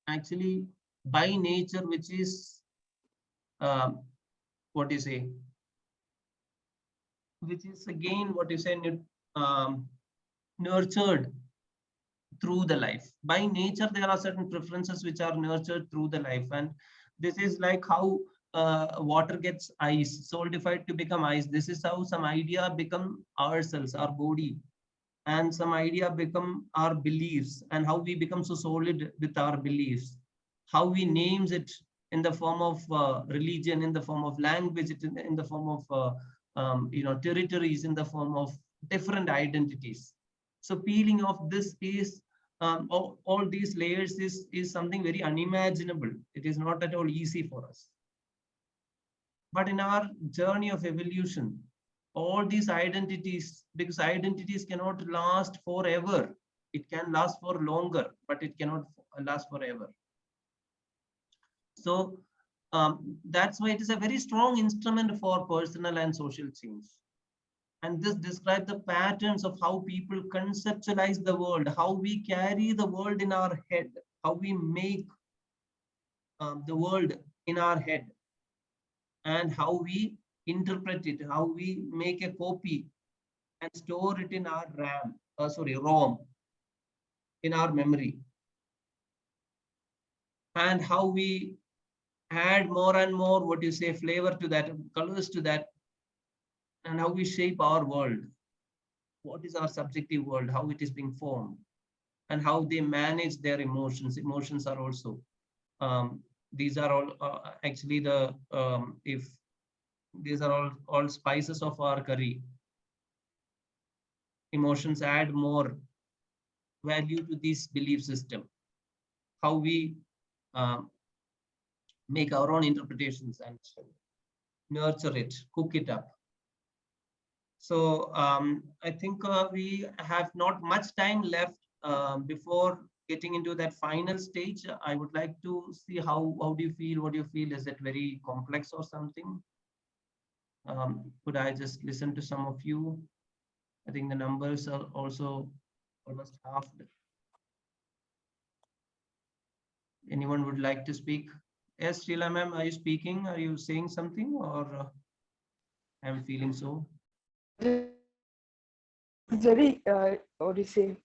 actually by nature, which is what you say, which is again what you say, nurtured through the life. By nature, there are certain preferences which are nurtured through the life, and this is like how water gets ice, solidified to become ice. This is how some idea become ourselves, our body, and some idea become our beliefs, and how we become so solid with our beliefs, how we names it in the form of religion, in the form of language, in the form of territories, in the form of different identities. So peeling off this is all these layers is something very unimaginable. It is not at all easy for us. But in our journey of evolution, all these identities, because identities cannot last forever. It can last for longer, but it cannot last forever. So that's why it is a very strong instrument for personal and social change. And this describes the patterns of how people conceptualize the world, how we carry the world in our head, how we make the world in our head, and how we interpret it, how we make a copy and store it in our ROM, in our memory, and how we add more and more, what you say, flavor to that, colors to that, and how we shape our world. What is our subjective world, how it is being formed, and how they manage their emotions. Emotions are also, these are all actually the, if these are all spices of our curry. Emotions add more value to this belief system. How we make our own interpretations and nurture it, cook it up. So I think we have not much time left before getting into that final stage. I would like to see how do you feel? What do you feel? Is it very complex or something? Could I just listen to some of you? I think the numbers are also almost half. Anyone would like to speak? Yes, Sheila ma'am, are you speaking? Are you saying something, or I'm feeling so? It's very, what do you say?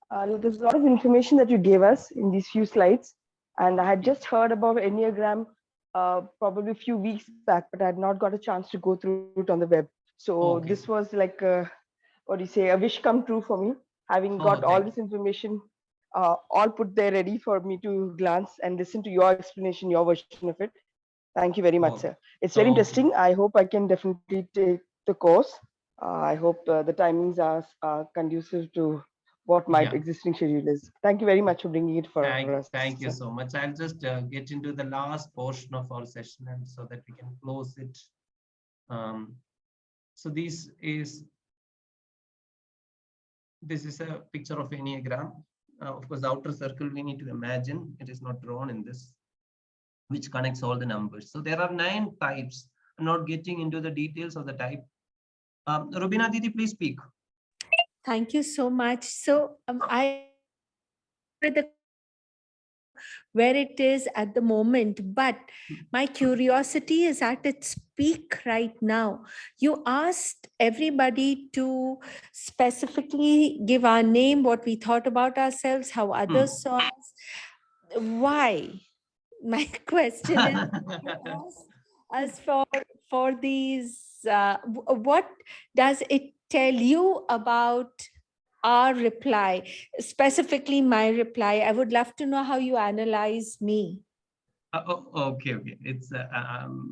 There's a lot of information that you gave us in these few slides. And I had just heard about Enneagram probably a few weeks back, but I had not got a chance to go through it on the web. So this was like, what do you say, a wish come true for me, having got all this information all put there ready for me to glance and listen to your explanation, your version of it. Thank you very much, sir. It's very interesting. I hope I can definitely take the course. I hope the timings are conducive to what my existing schedule is. Thank you very much for bringing it for us. Thank you so much. I'll just get into the last portion of our session, and so that we can close it. So this is a picture of Enneagram. Of course, the outer circle we need to imagine. It is not drawn in this, which connects all the numbers. So there are 9 types. I'm not getting into the details of the type. Rubina Didi, please speak. Thank you so much. So I where it is at the moment, but my curiosity is at its peak right now. You asked everybody to specifically give our name, what we thought about ourselves, how others saw us. Why? My question is, as for these, what does it tell you about our reply, specifically my reply? I would love to know how you analyze me. Okay. It's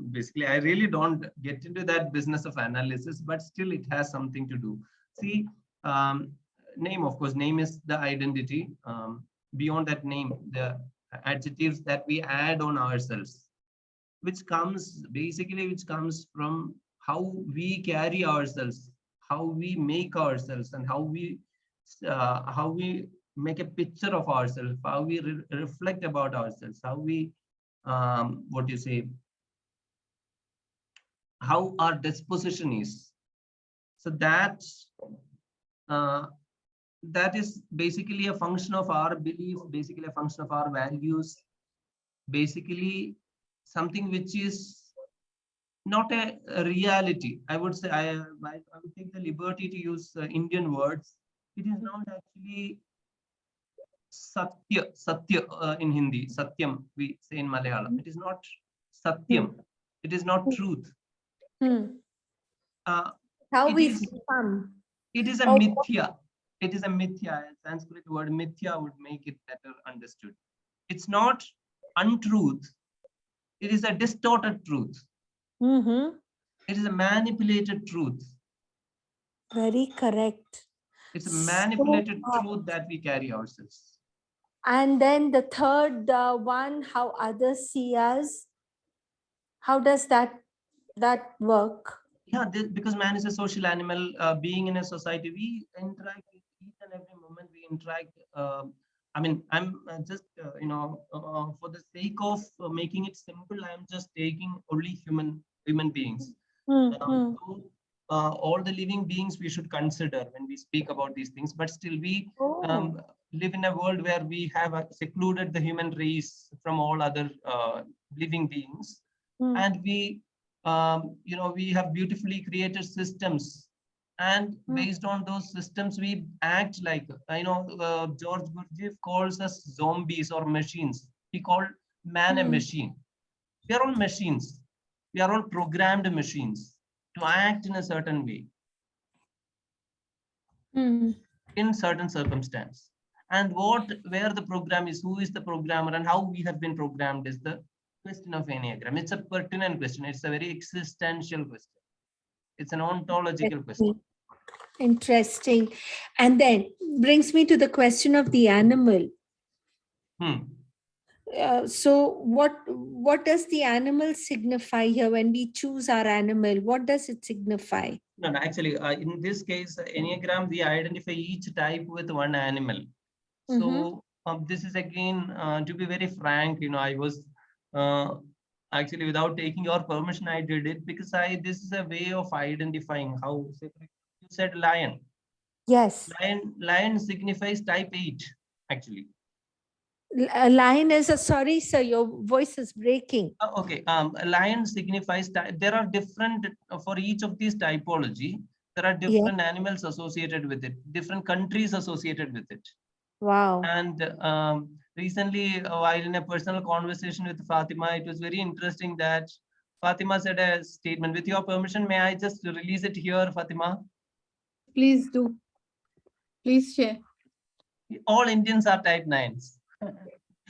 basically, I really don't get into that business of analysis, but still it has something to do. See, name, of course, name is the identity. Beyond that name, the adjectives that we add on ourselves, which comes from how we carry ourselves, how we make ourselves, and how we make a picture of ourselves, how we reflect about ourselves, how we what do you say, how our disposition is. So that is basically a function of our belief, basically a function of our values, basically something which is not a reality. I would say, I would take the liberty to use Indian words. It is not actually satya in Hindi. Satyam we say in Malayalam. It is not satyam. It is not truth. How we become. It is a mithya. It is a mithya. A Sanskrit word mithya would make it better understood. It's not untruth. It is a distorted truth. It is a manipulated truth. Very correct. It's a manipulated truth that we carry ourselves. And then the third one, how others see us. How does that work? Yeah, because man is a social animal. Being in a society, we interact with each and every moment. We interact. I mean, I'm just for the sake of making it simple, I'm just taking only human beings. So, all the living beings we should consider when we speak about these things. But still, we live in a world where we have secluded the human race from all other living beings, and we we have beautifully created systems, and based on those systems we act like, George Gurdjieff calls us zombies or machines. He called man a machine. We are all machines. We are all programmed machines to act in a certain way in certain circumstance. And where the program is, who is the programmer, and how we have been programmed is the question of Enneagram. It's a pertinent question. It's a very existential question. It's an ontological question. Interesting. And then brings me to the question of the animal. So what does the animal signify here when we choose our animal? What does it signify? No, actually, in this case, Enneagram, we identify each type with one animal. So this is again, to be very frank, I was actually, without taking your permission, I did it because this is a way of identifying how, you said lion. Yes. Lion signifies type 8, actually. A lion is sorry, sir, your voice is breaking. Okay. A lion signifies, there are different, for each of these typology, there are different animals associated with it, different countries associated with it. Wow. And recently, while in a personal conversation with Fatima, it was very interesting that Fatima said a statement. With your permission, may I just release it here, Fatima? Please do. Please share. All Indians are type 9s.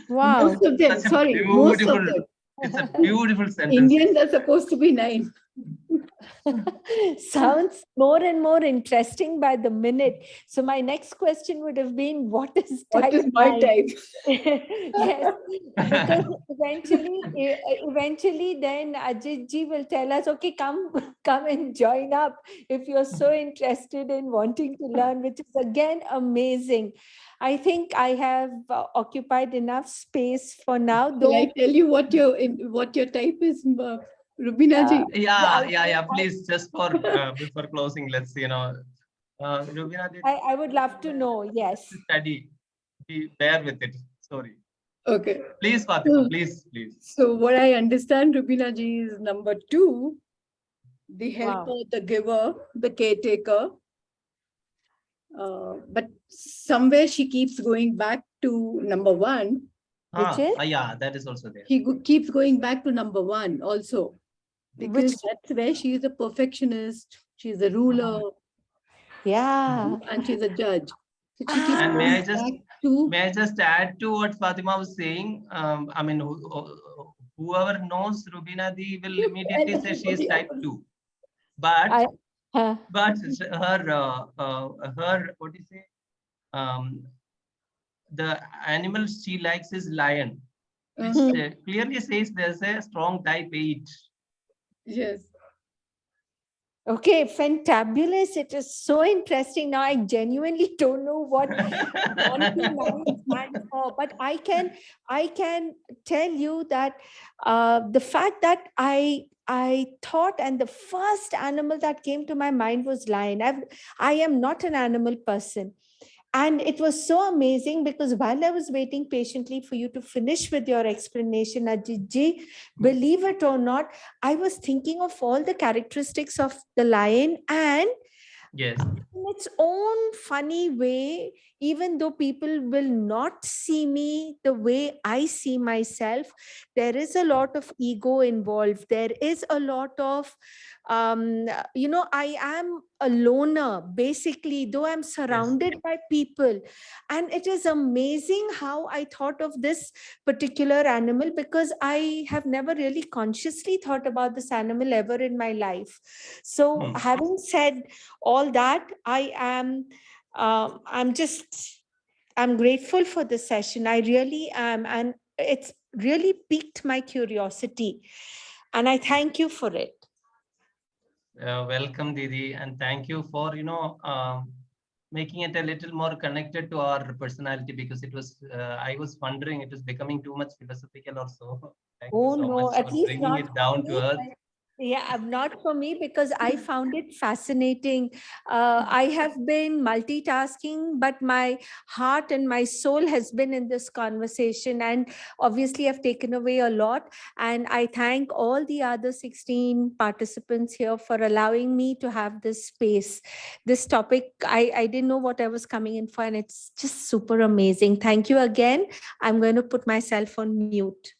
Wow. Most of them, sorry, most of them. It's a beautiful sentence. Indians are supposed to be 9. Sounds more and more interesting by the minute. So my next question would have been, what is my type? Yes, because eventually then Ajit ji will tell us, okay, come and join up if you're so interested in wanting to learn, which is again amazing. I think I have occupied enough space for now. Can I tell you what your type is, Rubina ji? Yeah. Please, just for before closing, let's Rubina, I would love to know. Yes. Study. Bear with it. Sorry. Okay. Please, Fatima. Please. So what I understand, Rubina ji, is number 2, the helper, the giver, the caretaker. But somewhere she keeps going back to number 1. Which is? Yeah, that is also there. She keeps going back to number 1 also. Because that's where she is a perfectionist. She's a ruler. Yeah. And she's a judge. So she keeps and may I just add to what Fatima was saying? I mean, whoever knows Rubina Di will immediately say she is type 2. But her what do you say? The animal she likes is lion, which clearly says there's a strong type 8. Yes. Okay, fantabulous. It is so interesting. Now I genuinely don't know what stands for, but I can tell you that the fact that I thought, and the first animal that came to my mind was lion. I am not an animal person. And it was so amazing because while I was waiting patiently for you to finish with your explanation, Ajit ji, believe it or not, I was thinking of all the characteristics of the lion, and yes, in its own funny way, even though people will not see me the way I see myself, there is a lot of ego involved. There is a lot of, I am a loner, basically, though I'm surrounded by people. And it is amazing how I thought of this particular animal, because I have never really consciously thought about this animal ever in my life. So having said all that, I'm grateful for this session. I really am. And it's really piqued my curiosity. And I thank you for it. Welcome, Didi. And thank you for, making it a little more connected to our personality, because it was, I was wondering, it was becoming too much philosophical or so. Thank you so much at for least bringing it down to earth. Yeah, not for me, because I found it fascinating. I have been multitasking, but my heart and my soul has been in this conversation. And obviously, I've taken away a lot. And I thank all the other 16 participants here for allowing me to have this space. This topic, I didn't know what I was coming in for, and it's just super amazing. Thank you again. I'm going to put myself on mute.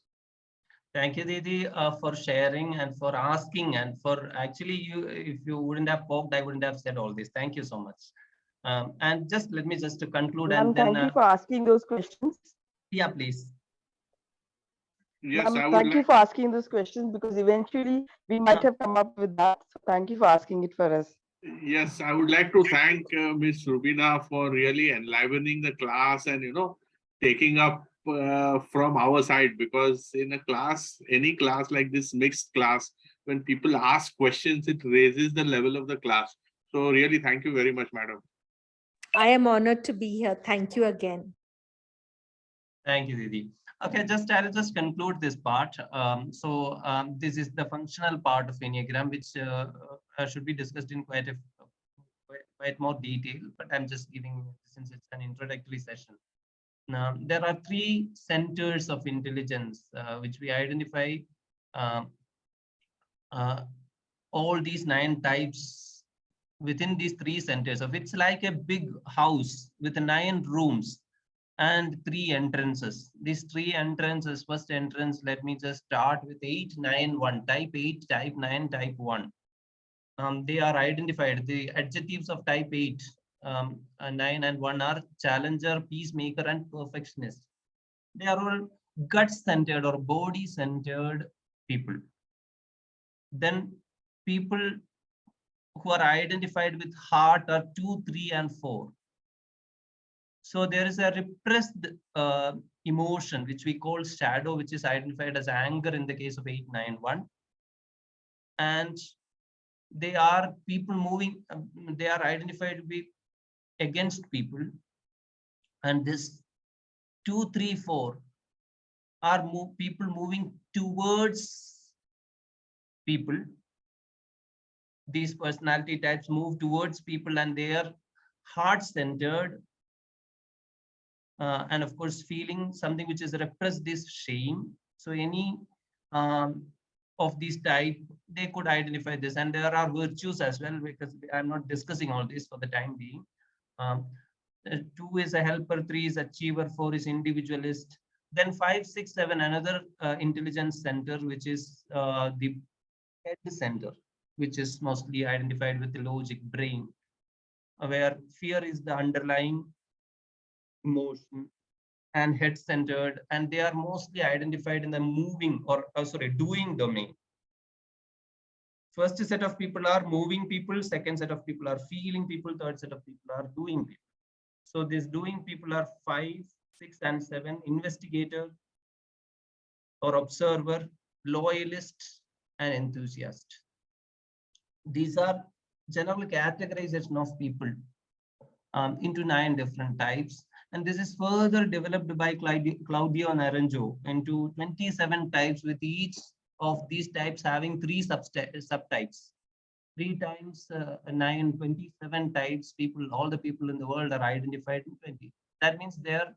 Thank you, Didi, for sharing and for asking, and for actually if you wouldn't have poked, I wouldn't have said all this. Thank you so much. And just let me just to conclude and Ma'am, then, thank you for asking those questions. yeah, please. Yes, Ma'am, I would thank you like. for asking those questions because eventually we might have come up with that. So thank you for asking it for us. Yes, I would like to thank Miss Rubina for really enlivening the class and taking up from our side, because in a class, any class like this mixed class, when people ask questions, it raises the level of the class. So really, thank you very much, madam. I am honored to be here. Thank you again. Thank you, Didi. Okay, I'll just conclude this part. This is the functional part of Enneagram, which should be discussed in quite more detail, but I'm just giving, since it's an introductory session. Now, there are 3 centers of intelligence, which we identify um, all these 9 types within these 3 centers. Of it's like a big house with 9 rooms and 3 entrances. These 3 entrances, first entrance, let me just start with 8, 9, 1. Type 8, type 9, type 1. They are identified. The adjectives of type 8, 9 and 1 are challenger, peacemaker, and perfectionist. They are all gut-centered or body-centered people. Then people who are identified with heart are 2, 3, and 4. So there is a repressed emotion, which we call shadow, which is identified as anger in the case of 891. And they are people moving, they are identified with against people. And this 2, 3, 4 are people moving towards people. These personality types move towards people, and they are heart-centered. And of course, feeling something which is repressed is shame. So any of these type, they could identify this. And there are virtues as well, because I'm not discussing all this for the time being. 2 is a helper, 3 is achiever, 4 is individualist. Then 5, 6, 7, another intelligence center, which is the head center, which is mostly identified with the logic brain, where fear is the underlying emotion, and head centered, and they are mostly identified in the moving or doing domain. First set of people are moving people, second set of people are feeling people, third set of people are doing people. So these doing people are 5, 6, and 7, investigator or observer, loyalist, and enthusiast. These are general categorization of people into 9 different types. And this is further developed by Claudio Naranjo into 27 types, with each of these types having 3 subtypes. 3 times 9, 27 types. People, all the people in the world are identified in 20. That means their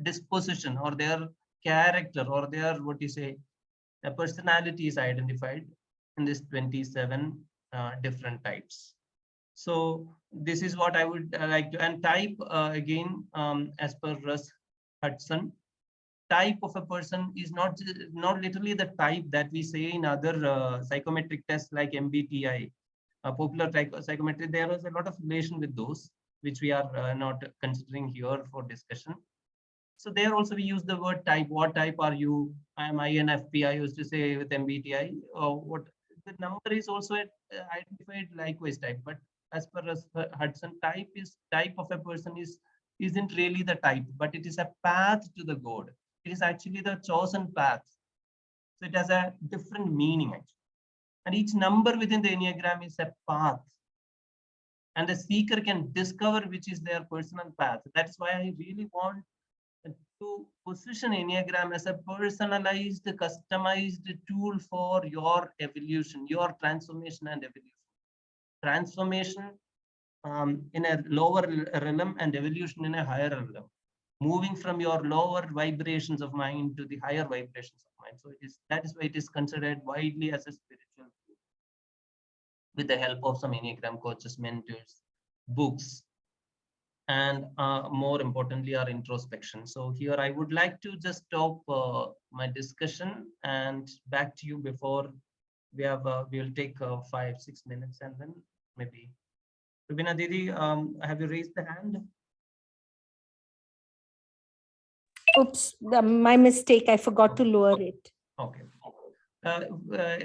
disposition or their character or their, the personality is identified in this 27 different types. So this is what I would like to, and type again, as per Russ Hudson, type of a person is not literally the type that we say in other psychometric tests like MBTI, popular psychometry. There is a lot of relation with those, which we are not considering here for discussion. So there also we use the word type. What type are you? I am INFP. I used to say with MBTI. What the number is also identified likewise type, but as per Hudson, type of a person isn't really the type, but it is a path to the God. It is actually the chosen path. So it has a different meaning actually. And each number within the Enneagram is a path. And the seeker can discover which is their personal path. That's why I really want to position Enneagram as a personalized, customized tool for your evolution, your transformation and evolution. Transformation in a lower realm and evolution in a higher realm. Moving from your lower vibrations of mind to the higher vibrations of mind. So that is why it is considered widely as a spiritual tool, with the help of some Enneagram coaches, mentors, books. and more importantly, our introspection. So here I would like to just stop my discussion and back to you before we'll take 5-6 minutes and then maybe. Rubina Didi, have you raised the hand? Oops, my mistake. I forgot to lower it. Okay.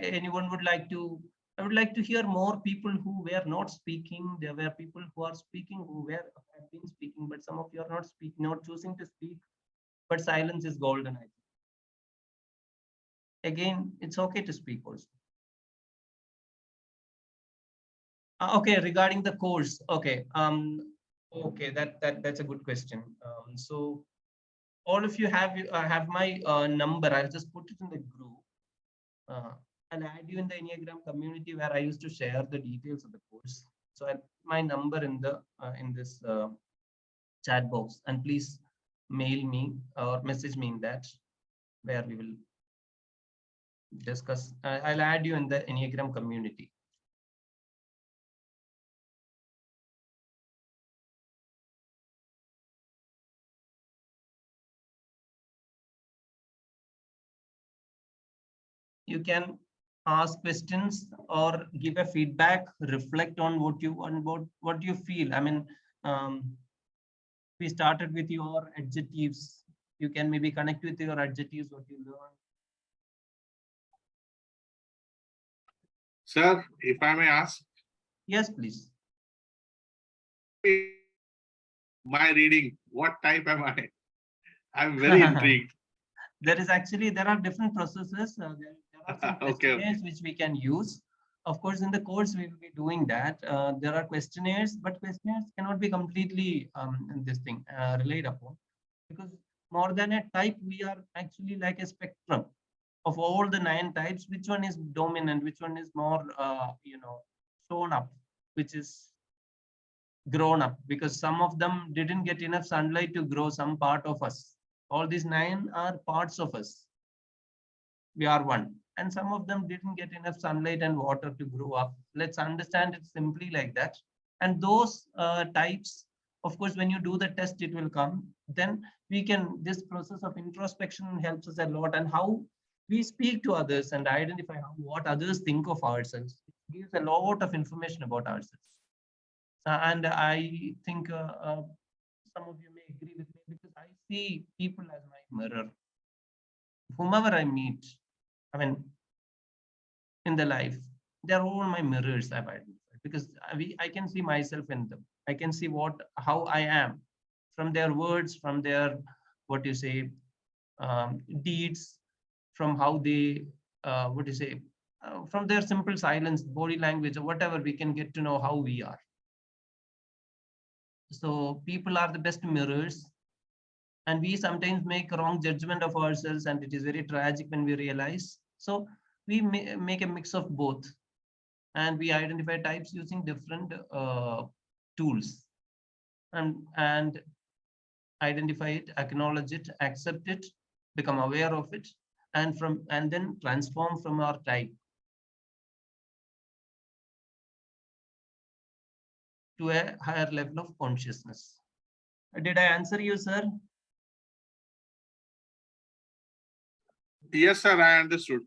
Anyone would like to? I would like to hear more people who were not speaking. There were people who are speaking who have been speaking, but some of you are not speaking, not choosing to speak. But silence is golden. I think. Again, it's okay to speak also. Okay, regarding the course. Okay. Okay, that's a good question. So all of you have my number. I'll just put it in the group. I'll add you in the Enneagram community where I used to share the details of the course. So I'll put my number in this chat box, and please mail me or message me in that where we will discuss. I'll add you in the Enneagram community. You can ask questions or give a feedback, reflect on what you feel. I mean, we started with your adjectives. You can maybe connect with your adjectives, what you learned. Sir, if I may ask. Yes, please. My reading, what type am I? I'm very intrigued. There are different processes. There are some questionnaires which we can use. Of course, in the course, we will be doing that. There are questionnaires, but questionnaires cannot be completely relied upon, because more than a type, we are actually like a spectrum of all the 9 types. Which one is dominant? Which one is more, shown up? Which is grown up? Because some of them didn't get enough sunlight to grow some part of us. All these 9 are parts of us. We are one. And some of them didn't get enough sunlight and water to grow up. Let's understand it simply like that. And those types, of course, when you do the test, it will come. Then this process of introspection helps us a lot, and how we speak to others and identify what others think of ourselves. It gives a lot of information about ourselves. And I think some of you may agree with me, because I see people as my mirror. Whomever I meet, I mean, in the life, they're all my mirrors I've identified, because I can see myself in them. I can see how I am from their words, from their, deeds, from how they, from their simple silence, body language, or whatever, we can get to know how we are. So people are the best mirrors, and we sometimes make a wrong judgment of ourselves, and it is very tragic when we realize. So we make a mix of both, and we identify types using different tools, and identify it, acknowledge it, accept it, become aware of it, and then transform from our type to a higher level of consciousness. Did I answer you, sir? Yes, sir, I understood.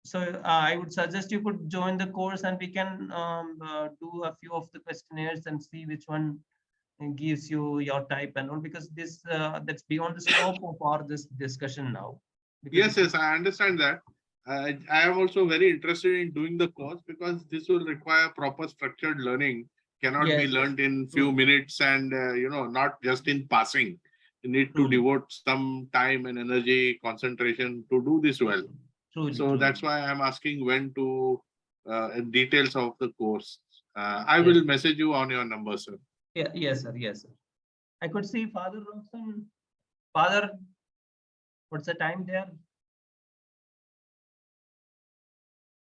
So I would suggest you could join the course, and we can do a few of the questionnaires and see which one gives you your type and all, because that's beyond the scope of our this discussion now. Yes, I understand that. I am also very interested in doing the course, because this will require proper structured learning. Cannot be learned in few minutes, and not just in passing. You need to devote some time and energy, concentration to do this well. So that's why I'm asking when to details of the course. I will message you on your number, sir. Yeah, yes, sir. Yes, sir. I could see Father Robson. Father, what's the time there?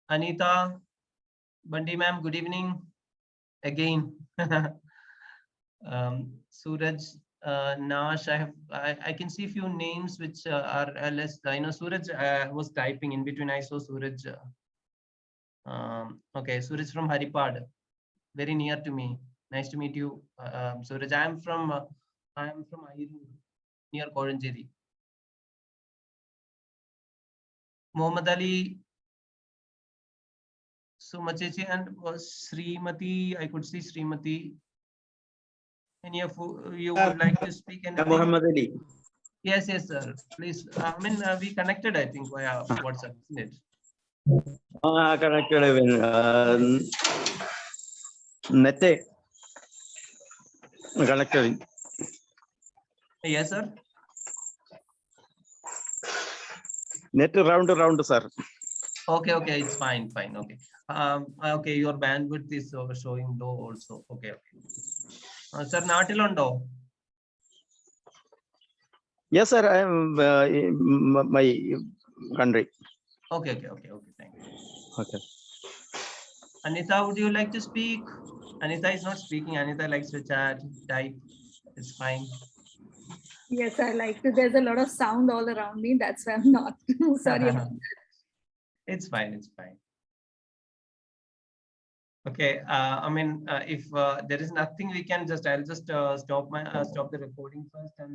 Anita, Bandi ma'am, good evening again. Suraj, Nash, I can see a few names which are less. Suraj was typing in between. I saw Suraj. Okay, Suraj from Haripad, very near to me. Nice to meet you, Suraj. I am from Ayuru, near Koranjeri. Muhammad Ali, Sumachechi, and was Srimati. I could see Srimati. Any of you would like to speak anything? Muhammad Ali. Yes, yes, sir. Please. We connected, I think, via WhatsApp, isn't it? Connected with Nete. Connected. Yes, sir. Net round, sir. Okay, it's fine, okay. Okay, your bandwidth is showing low also. Okay. Sir, Natilondo. Yes, sir. I am in my country. Okay, thank you. Okay. Anita, would you like to speak? Anita is not speaking. Anita likes to chat, type. It's fine. Yes, I like to. There's a lot of sound all around me. That's why I'm not. Sorry. It's fine. Okay. If there is nothing we can I'll just stop the recording first and then.